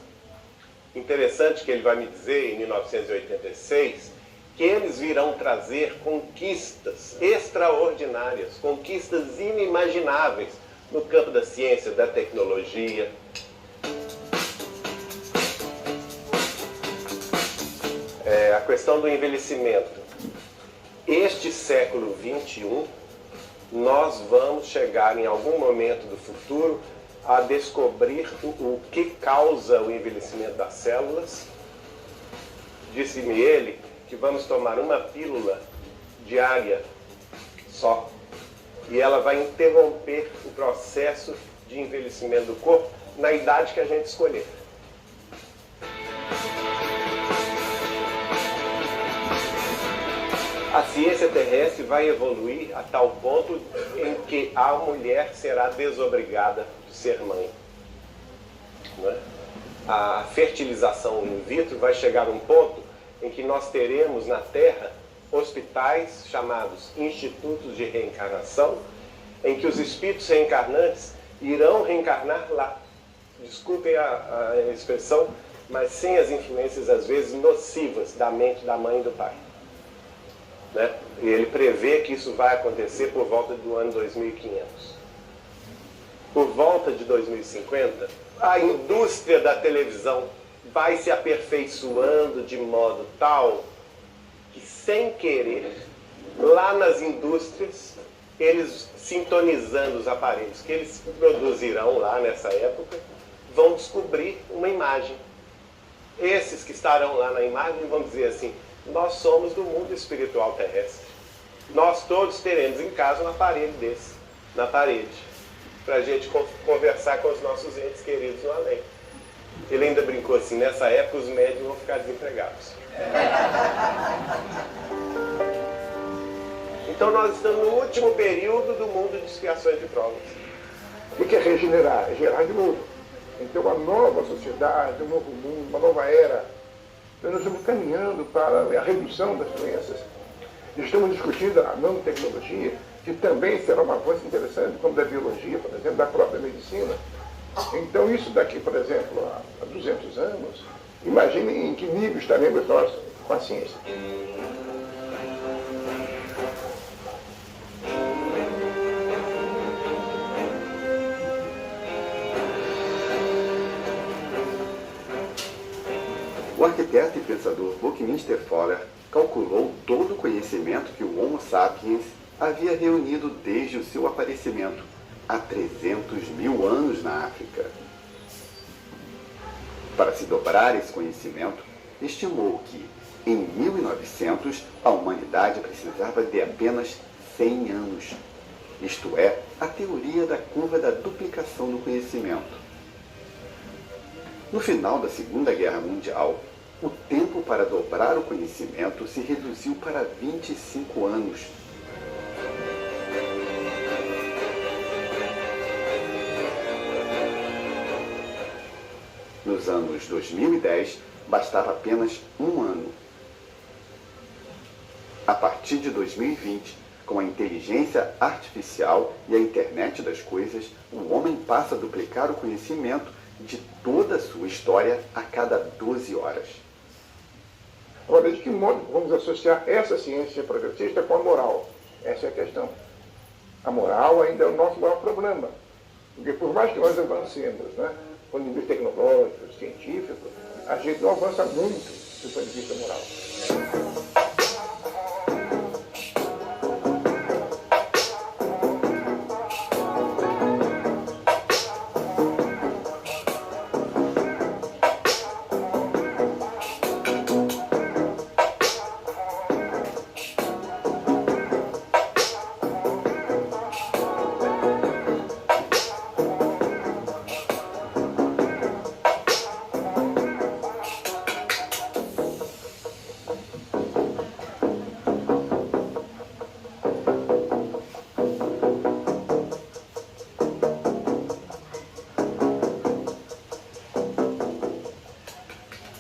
Interessante que ele vai me dizer, em 1986, que eles virão trazer conquistas extraordinárias, conquistas inimagináveis no campo da ciência, da tecnologia. A questão do envelhecimento. Este século XXI, nós vamos chegar em algum momento do futuro a descobrir o que causa o envelhecimento das células. Disse-me ele que vamos tomar uma pílula diária só, e ela vai interromper o processo de envelhecimento do corpo na idade que a gente escolher. A ciência terrestre vai evoluir a tal ponto em que a mulher será desobrigada de ser mãe. Não é? A fertilização in vitro vai chegar a um ponto em que nós teremos na Terra hospitais chamados institutos de reencarnação, em que os espíritos reencarnantes irão reencarnar lá. Desculpem a expressão, mas sem as influências às vezes nocivas da mente da mãe e do pai. Né? E ele prevê que isso vai acontecer por volta do ano 2500. Por volta de 2050, a indústria da televisão vai se aperfeiçoando de modo tal que, sem querer, lá nas indústrias, eles sintonizando os aparelhos que eles produzirão lá nessa época, vão descobrir uma imagem. Esses que estarão lá na imagem vão dizer assim: nós somos do mundo espiritual terrestre. Nós todos teremos em casa um aparelho desse, na parede, para a gente conversar com os nossos entes queridos no além. Ele ainda brincou assim: nessa época os médios vão ficar desempregados. Então nós estamos no último período do mundo de expiações de provas. O que é regenerar? É gerar de novo. Então, uma nova sociedade, um novo mundo, uma nova era. Então, nós estamos caminhando para a redução das doenças. Estamos discutindo a nanotecnologia, que também será uma coisa interessante, como da biologia, por exemplo, da própria medicina. Então, isso daqui, por exemplo, há 200 anos, imagine em que nível estaremos nós com a ciência. O arquiteto e pensador Buckminster Fuller calculou todo o conhecimento que o Homo sapiens havia reunido desde o seu aparecimento, há 300 mil anos na África. Para se dobrar esse conhecimento, estimou que, em 1900, a humanidade precisava de apenas 100 anos. Isto é, a teoria da curva da duplicação do conhecimento. No final da Segunda Guerra Mundial, o tempo para dobrar o conhecimento se reduziu para 25 anos. Nos anos 2010, bastava apenas um ano. A partir de 2020, com a inteligência artificial e a internet das coisas, o homem passa a duplicar o conhecimento de toda a sua história a cada 12 horas. Agora, de que modo vamos associar essa ciência progressista com a moral? Essa é a questão. A moral ainda é o nosso maior problema. Porque por mais que nós avancemos, né, do ponto de vista tecnológico, científico, a gente não avança muito do ponto de vista moral.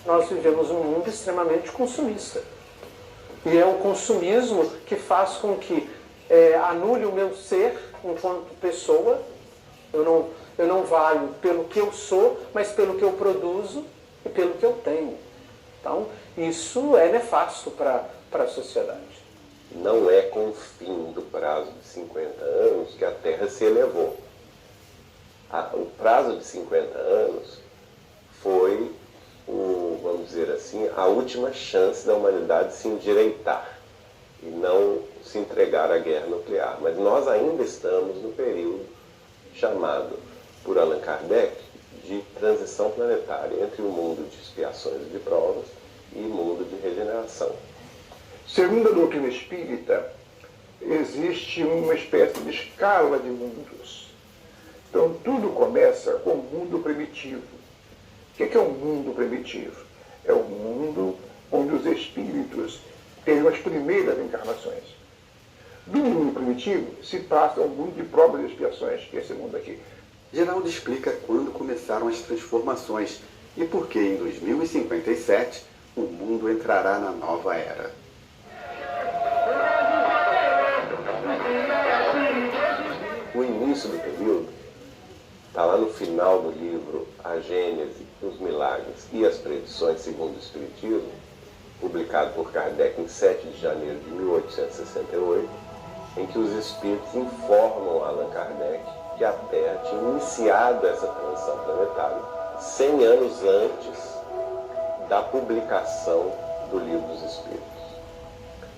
Nós vivemos um mundo extremamente consumista. E é o consumismo que faz com que anule o meu ser enquanto pessoa. Eu não valho pelo que eu sou, mas pelo que eu produzo e pelo que eu tenho. Então, isso é nefasto para a sociedade. Não é com o fim do prazo de 50 anos que a Terra se elevou. O prazo de 50 anos foi, vamos dizer assim, a última chance da humanidade se endireitar e não se entregar à guerra nuclear. Mas nós ainda estamos no período chamado por Allan Kardec de transição planetária entre o mundo de expiações e de provas e o mundo de regeneração. Segundo a doutrina espírita, existe uma espécie de escala de mundos. Então, tudo começa com o mundo primitivo. O que é um mundo primitivo? É um mundo onde os espíritos têm as primeiras encarnações. Do mundo primitivo se passa ao mundo de provas e expiações, que é esse mundo aqui. Geraldo explica quando começaram as transformações e por que em 2057 o mundo entrará na nova era. O início do período está lá no final do livro A Gênese, os Milagres e as Predições segundo o Espiritismo, publicado por Kardec em 7 de janeiro de 1868, em que os Espíritos informam Allan Kardec que a Terra tinha iniciado essa transição planetária 100 anos antes da publicação do Livro dos Espíritos.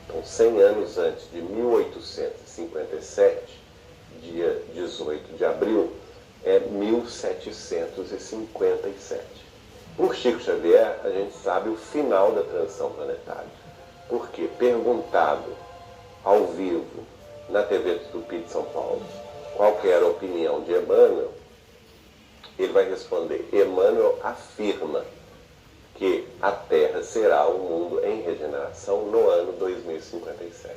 Então, 100 anos antes de 1857, 17, dia 18 de abril, é 1757. Por Chico Xavier, a gente sabe o final da transição planetária. Porque, perguntado ao vivo na TV Tupi de São Paulo qual que era a opinião de Emmanuel, ele vai responder: Emmanuel afirma que a Terra será um mundo em regeneração no ano 2057.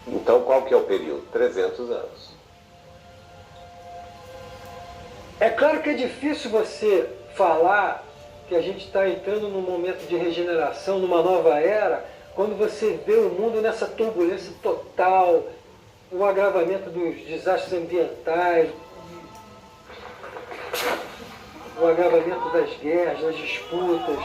Então, qual que é o período? 300 anos. É claro que é difícil você falar que a gente está entrando num momento de regeneração, numa nova era, quando você vê o mundo nessa turbulência total, o agravamento dos desastres ambientais, o agravamento das guerras, das disputas.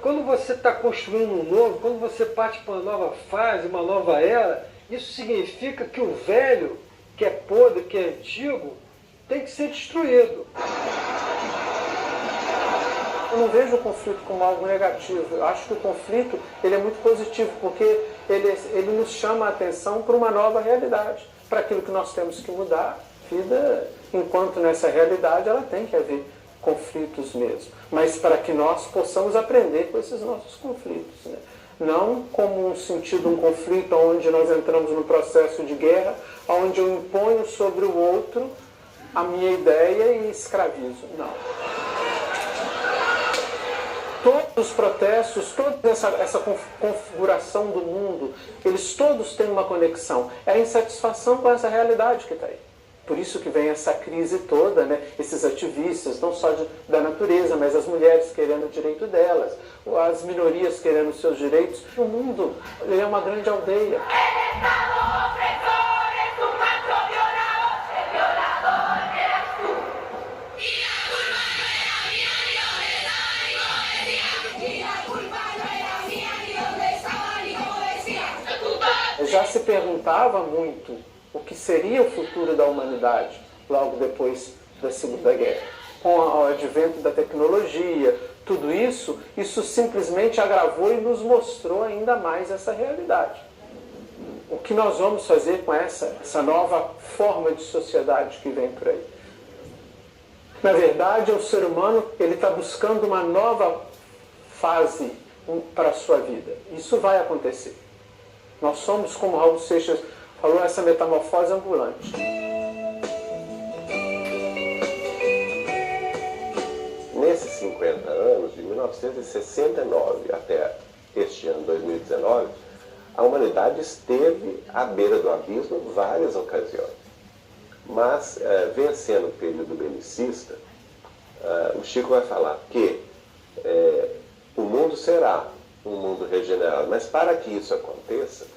Quando você está construindo um novo, quando você parte para uma nova fase, uma nova era, isso significa que o velho, que é podre, que é antigo, tem que ser destruído. Eu não vejo o conflito como algo negativo. Eu acho que o conflito ele é muito positivo, porque ele nos chama a atenção para uma nova realidade, para aquilo que nós temos que mudar. A vida, enquanto nessa realidade, ela tem que haver conflitos mesmo, mas para que nós possamos aprender com esses nossos conflitos, né? Não como um sentido, um conflito onde nós entramos no processo de guerra, onde eu imponho sobre o outro a minha ideia e escravizo. Não. Todos os protestos, toda essa configuração do mundo, eles todos têm uma conexão. É a insatisfação com essa realidade que está aí. Por isso que vem essa crise toda, né? Esses ativistas, não só da natureza, mas as mulheres querendo o direito delas, as minorias querendo os seus direitos. O mundo ele é uma grande aldeia. Já se perguntava muito o que seria o futuro da humanidade logo depois da Segunda Guerra. Com o advento da tecnologia, tudo isso simplesmente agravou e nos mostrou ainda mais essa realidade. O que nós vamos fazer com essa nova forma de sociedade que vem por aí? Na verdade, o ser humano está buscando uma nova fase para a sua vida. Isso vai acontecer. Nós somos, como Raul Seixas falou, essa metamorfose ambulante. Nesses 50 anos, de 1969 até este ano, 2019, a humanidade esteve à beira do abismo em várias ocasiões. Mas, vencendo o período belicista, o Chico vai falar que o mundo será um mundo regenerado. Mas para que isso aconteça,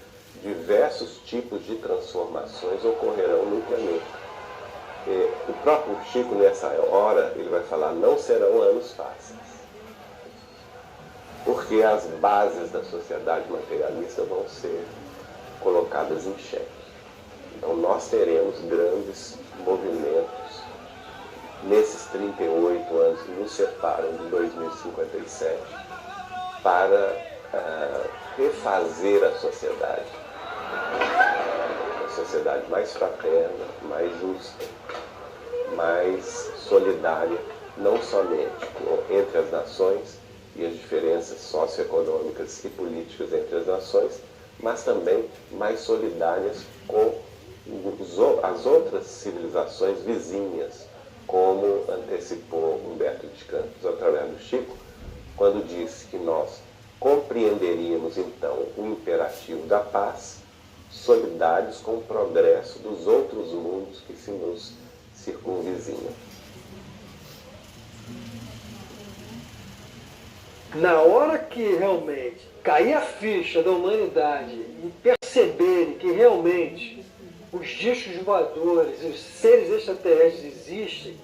diversos tipos de transformações ocorrerão no planeta. O próprio Chico, nessa hora, ele vai falar: não serão anos fáceis, porque as bases da sociedade materialista vão ser colocadas em xeque. Então nós teremos grandes movimentos nesses 38 anos que nos separam de 2057 para refazer a sociedade mais fraterna, mais justa, mais solidária, não somente entre as nações e as diferenças socioeconômicas e políticas entre as nações, mas também mais solidárias com as outras civilizações vizinhas, como antecipou Humberto de Campos através do Chico, quando disse que nós compreenderíamos então o imperativo da paz, solidários com o progresso dos outros mundos que se nos circunvizinham. Na hora que realmente cair a ficha da humanidade e perceberem que realmente os discos voadores, os seres extraterrestres existem,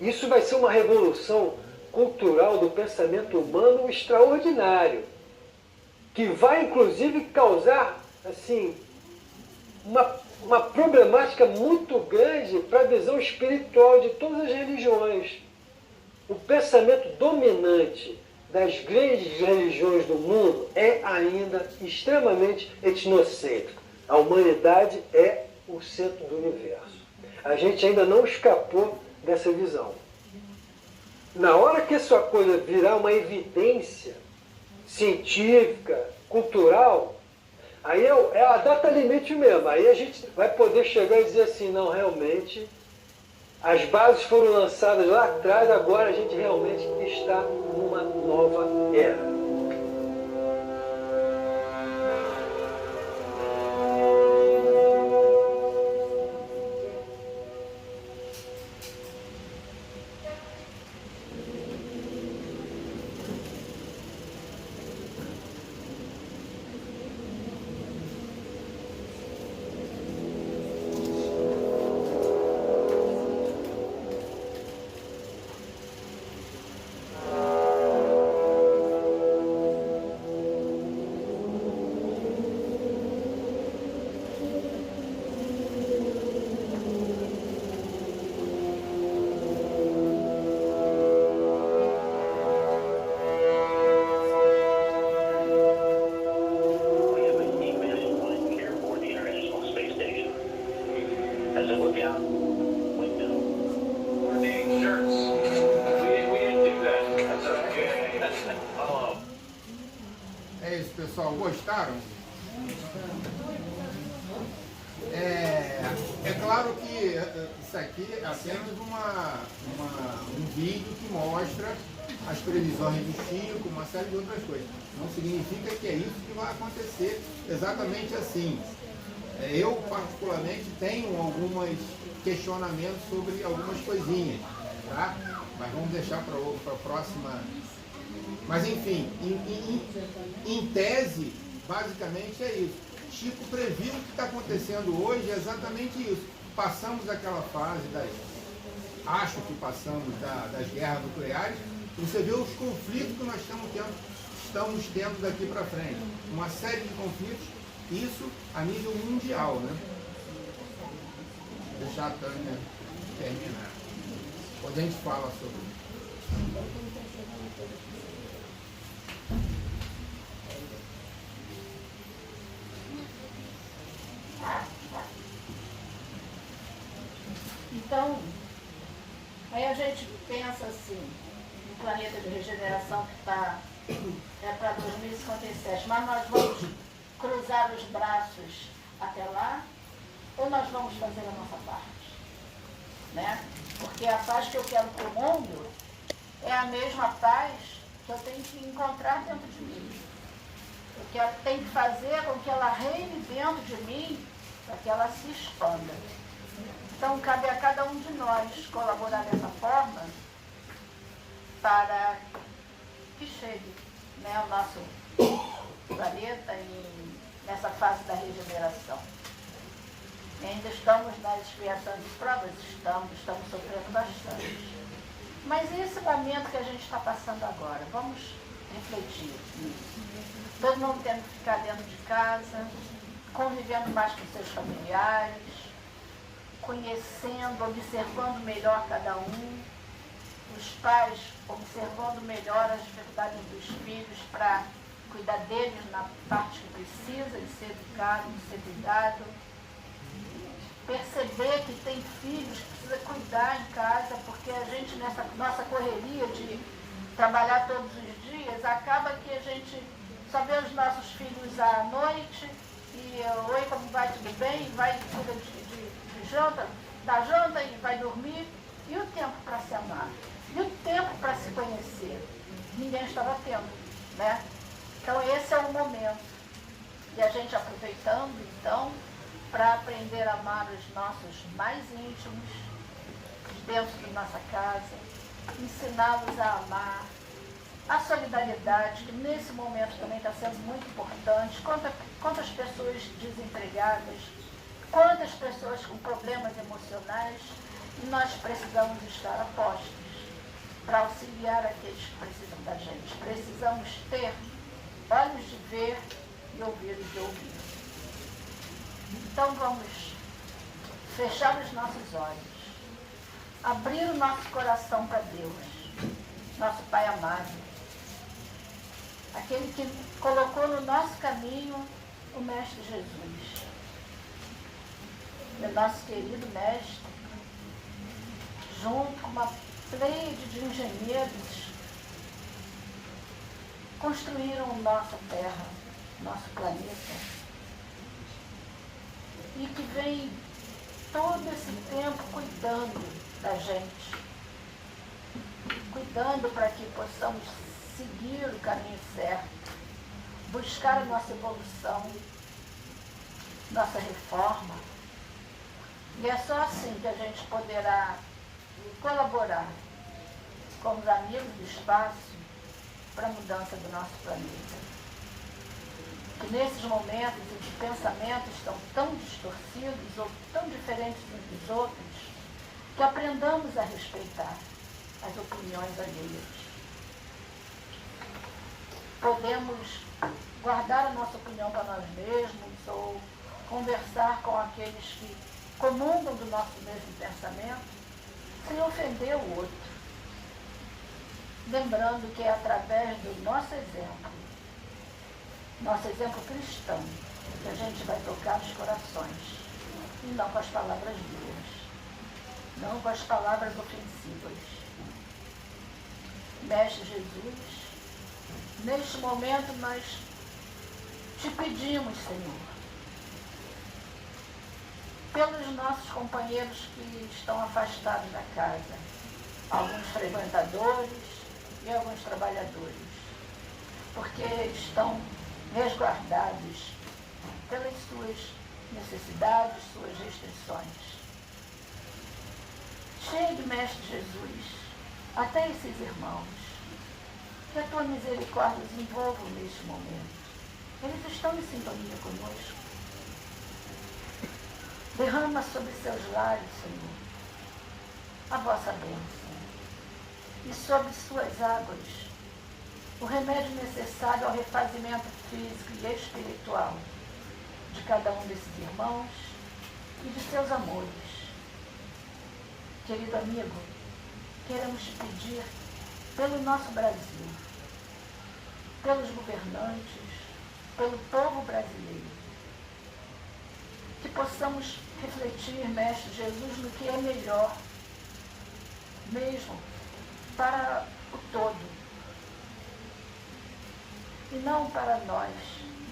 isso vai ser uma revolução cultural do pensamento humano extraordinário, que vai inclusive causar assim uma problemática muito grande para a visão espiritual de todas as religiões. O pensamento dominante das grandes religiões do mundo é ainda extremamente etnocêntrico. A humanidade é o centro do universo. A gente ainda não escapou dessa visão. Na hora que essa coisa virar uma evidência científica, cultural, aí é a data limite mesmo. Aí a gente vai poder chegar e dizer assim, não, realmente, as bases foram lançadas lá atrás, agora a gente realmente está numa nova era. É isso, pessoal. Gostaram? É claro que isso aqui é apenas um vídeo que mostra as previsões do Chico, uma série de outras coisas. Não significa que é isso que vai acontecer exatamente assim. Eu, particularmente, tenho alguns questionamentos sobre algumas coisinhas, tá? Mas vamos deixar para a próxima. Mas, enfim, em tese, basicamente é isso. Chico previu o que está acontecendo hoje, é exatamente isso. Passamos aquela fase acho que passamos das guerras nucleares. Você vê os conflitos que nós estamos tendo daqui para frente. Uma série de conflitos, isso a nível mundial, né? Vou deixar a Tânia terminar. Depois a gente fala sobre isso. Então, aí a gente pensa assim, no planeta de regeneração que é para 2057, mas nós vamos cruzar os braços até lá, ou nós vamos fazer a nossa parte, né? Porque a paz que eu quero para o mundo é a mesma paz que eu tenho que encontrar dentro de mim. Eu tenho que fazer com que ela reine dentro de mim, para que ela se expanda. Então, cabe a cada um de nós colaborar dessa forma para que chegue, né, o nosso planeta nessa fase da regeneração. Ainda estamos nas expiações de provas, estamos sofrendo bastante. Mas esse momento que a gente está passando agora, vamos refletir nisso. Todo mundo tendo que ficar dentro de casa, convivendo mais com seus familiares, conhecendo, observando melhor cada um, os pais observando melhor as dificuldades dos filhos para cuidar deles na parte que precisa, de ser educado, de ser cuidado. Perceber que tem filhos que precisa cuidar em casa, porque a gente, nessa nossa correria de trabalhar todos os dias, acaba que a gente só vê os nossos filhos à noite e oi, como vai, tudo bem, vai cuida de janta, dá janta e vai dormir. E o tempo para se amar? E o tempo para se conhecer? Ninguém estava tendo, né? Então esse é o momento. E a gente aproveitando, então, para aprender a amar os nossos mais íntimos, dentro da nossa casa, ensiná-los a amar, a solidariedade, que nesse momento também está sendo muito importante, quantas pessoas desempregadas, quantas pessoas com problemas emocionais, e nós precisamos estar a postos para auxiliar aqueles que precisam da gente. Precisamos ter olhos de ver e ouvidos de ouvir. Então vamos fechar os nossos olhos, abrir o nosso coração para Deus, nosso Pai amado, aquele que colocou no nosso caminho o Mestre Jesus, o nosso querido Mestre, junto com uma pleide de engenheiros, construíram nossa terra, nosso planeta, e que vem todo esse tempo cuidando da gente, cuidando para que possamos seguir o caminho certo, buscar a nossa evolução, nossa reforma. E é só assim que a gente poderá colaborar com os amigos do espaço para a mudança do nosso planeta. Que nesses momentos em que pensamentos estão tão distorcidos ou tão diferentes uns dos outros, que aprendamos a respeitar as opiniões alheias. Podemos guardar a nossa opinião para nós mesmos ou conversar com aqueles que comungam do nosso mesmo pensamento, sem ofender o outro. Lembrando que é através do nosso exemplo cristão, que a gente vai tocar os corações, e não com as palavras duras, não com as palavras ofensivas. Mestre Jesus, neste momento nós te pedimos, Senhor, pelos nossos companheiros que estão afastados da casa, alguns frequentadores e alguns trabalhadores, porque estão resguardados pelas suas necessidades, suas restrições. Chegue, Mestre Jesus, até esses irmãos, que a tua misericórdia os envolva neste momento. Eles estão em sintonia conosco. Derrama sobre seus lares, Senhor, a vossa bênção, e sobre suas águas o remédio necessário ao refazimento físico e espiritual de cada um desses irmãos e de seus amores. Querido amigo, queremos te pedir pelo nosso Brasil, pelos governantes, pelo povo brasileiro, que possamos refletir, Mestre Jesus, no que é melhor, mesmo para o todo, e não para nós,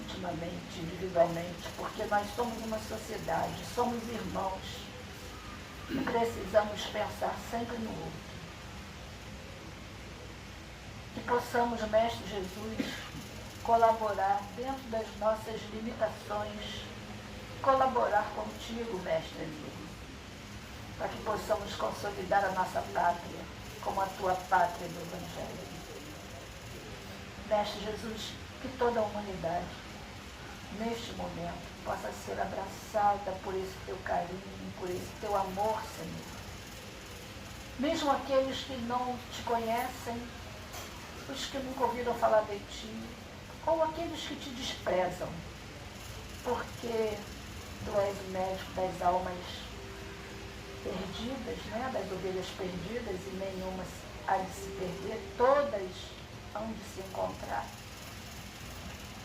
intimamente, individualmente, porque nós somos uma sociedade, somos irmãos, e precisamos pensar sempre no outro. Que possamos, Mestre Jesus, colaborar dentro das nossas limitações, colaborar contigo, Mestre amigo, para que possamos consolidar a nossa pátria como a tua pátria do Evangelho. Mestre Jesus, que toda a humanidade, neste momento, possa ser abraçada por esse teu carinho, por esse teu amor, Senhor. Mesmo aqueles que não te conhecem, os que nunca ouviram falar de ti, ou aqueles que te desprezam, porque tu és o médico das almas perdidas, né? Das ovelhas perdidas, e nenhuma há de se perder, todas hão de se encontrar.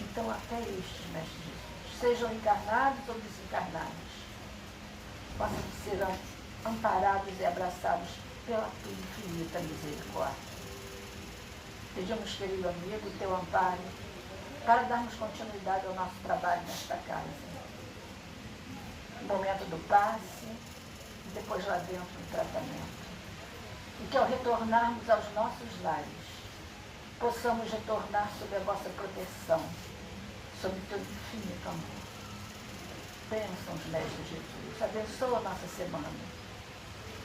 Então, até estes, Mestre Jesus, sejam encarnados ou desencarnados, possam ser amparados e abraçados pela tua infinita misericórdia. Pedimos, querido amigo, o teu amparo para darmos continuidade ao nosso trabalho nesta casa. No momento do passe, e depois lá dentro do tratamento. E que ao retornarmos aos nossos lares, possamos retornar sob a vossa proteção, sob o teu infinito amor. Bênçãos, Mestre Jesus, abençoa a nossa semana,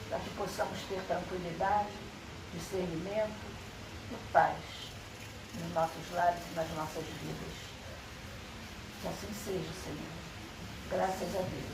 para que possamos ter tranquilidade, discernimento e paz nos nossos lares e nas nossas vidas. Que assim seja, Senhor. Graças a Deus.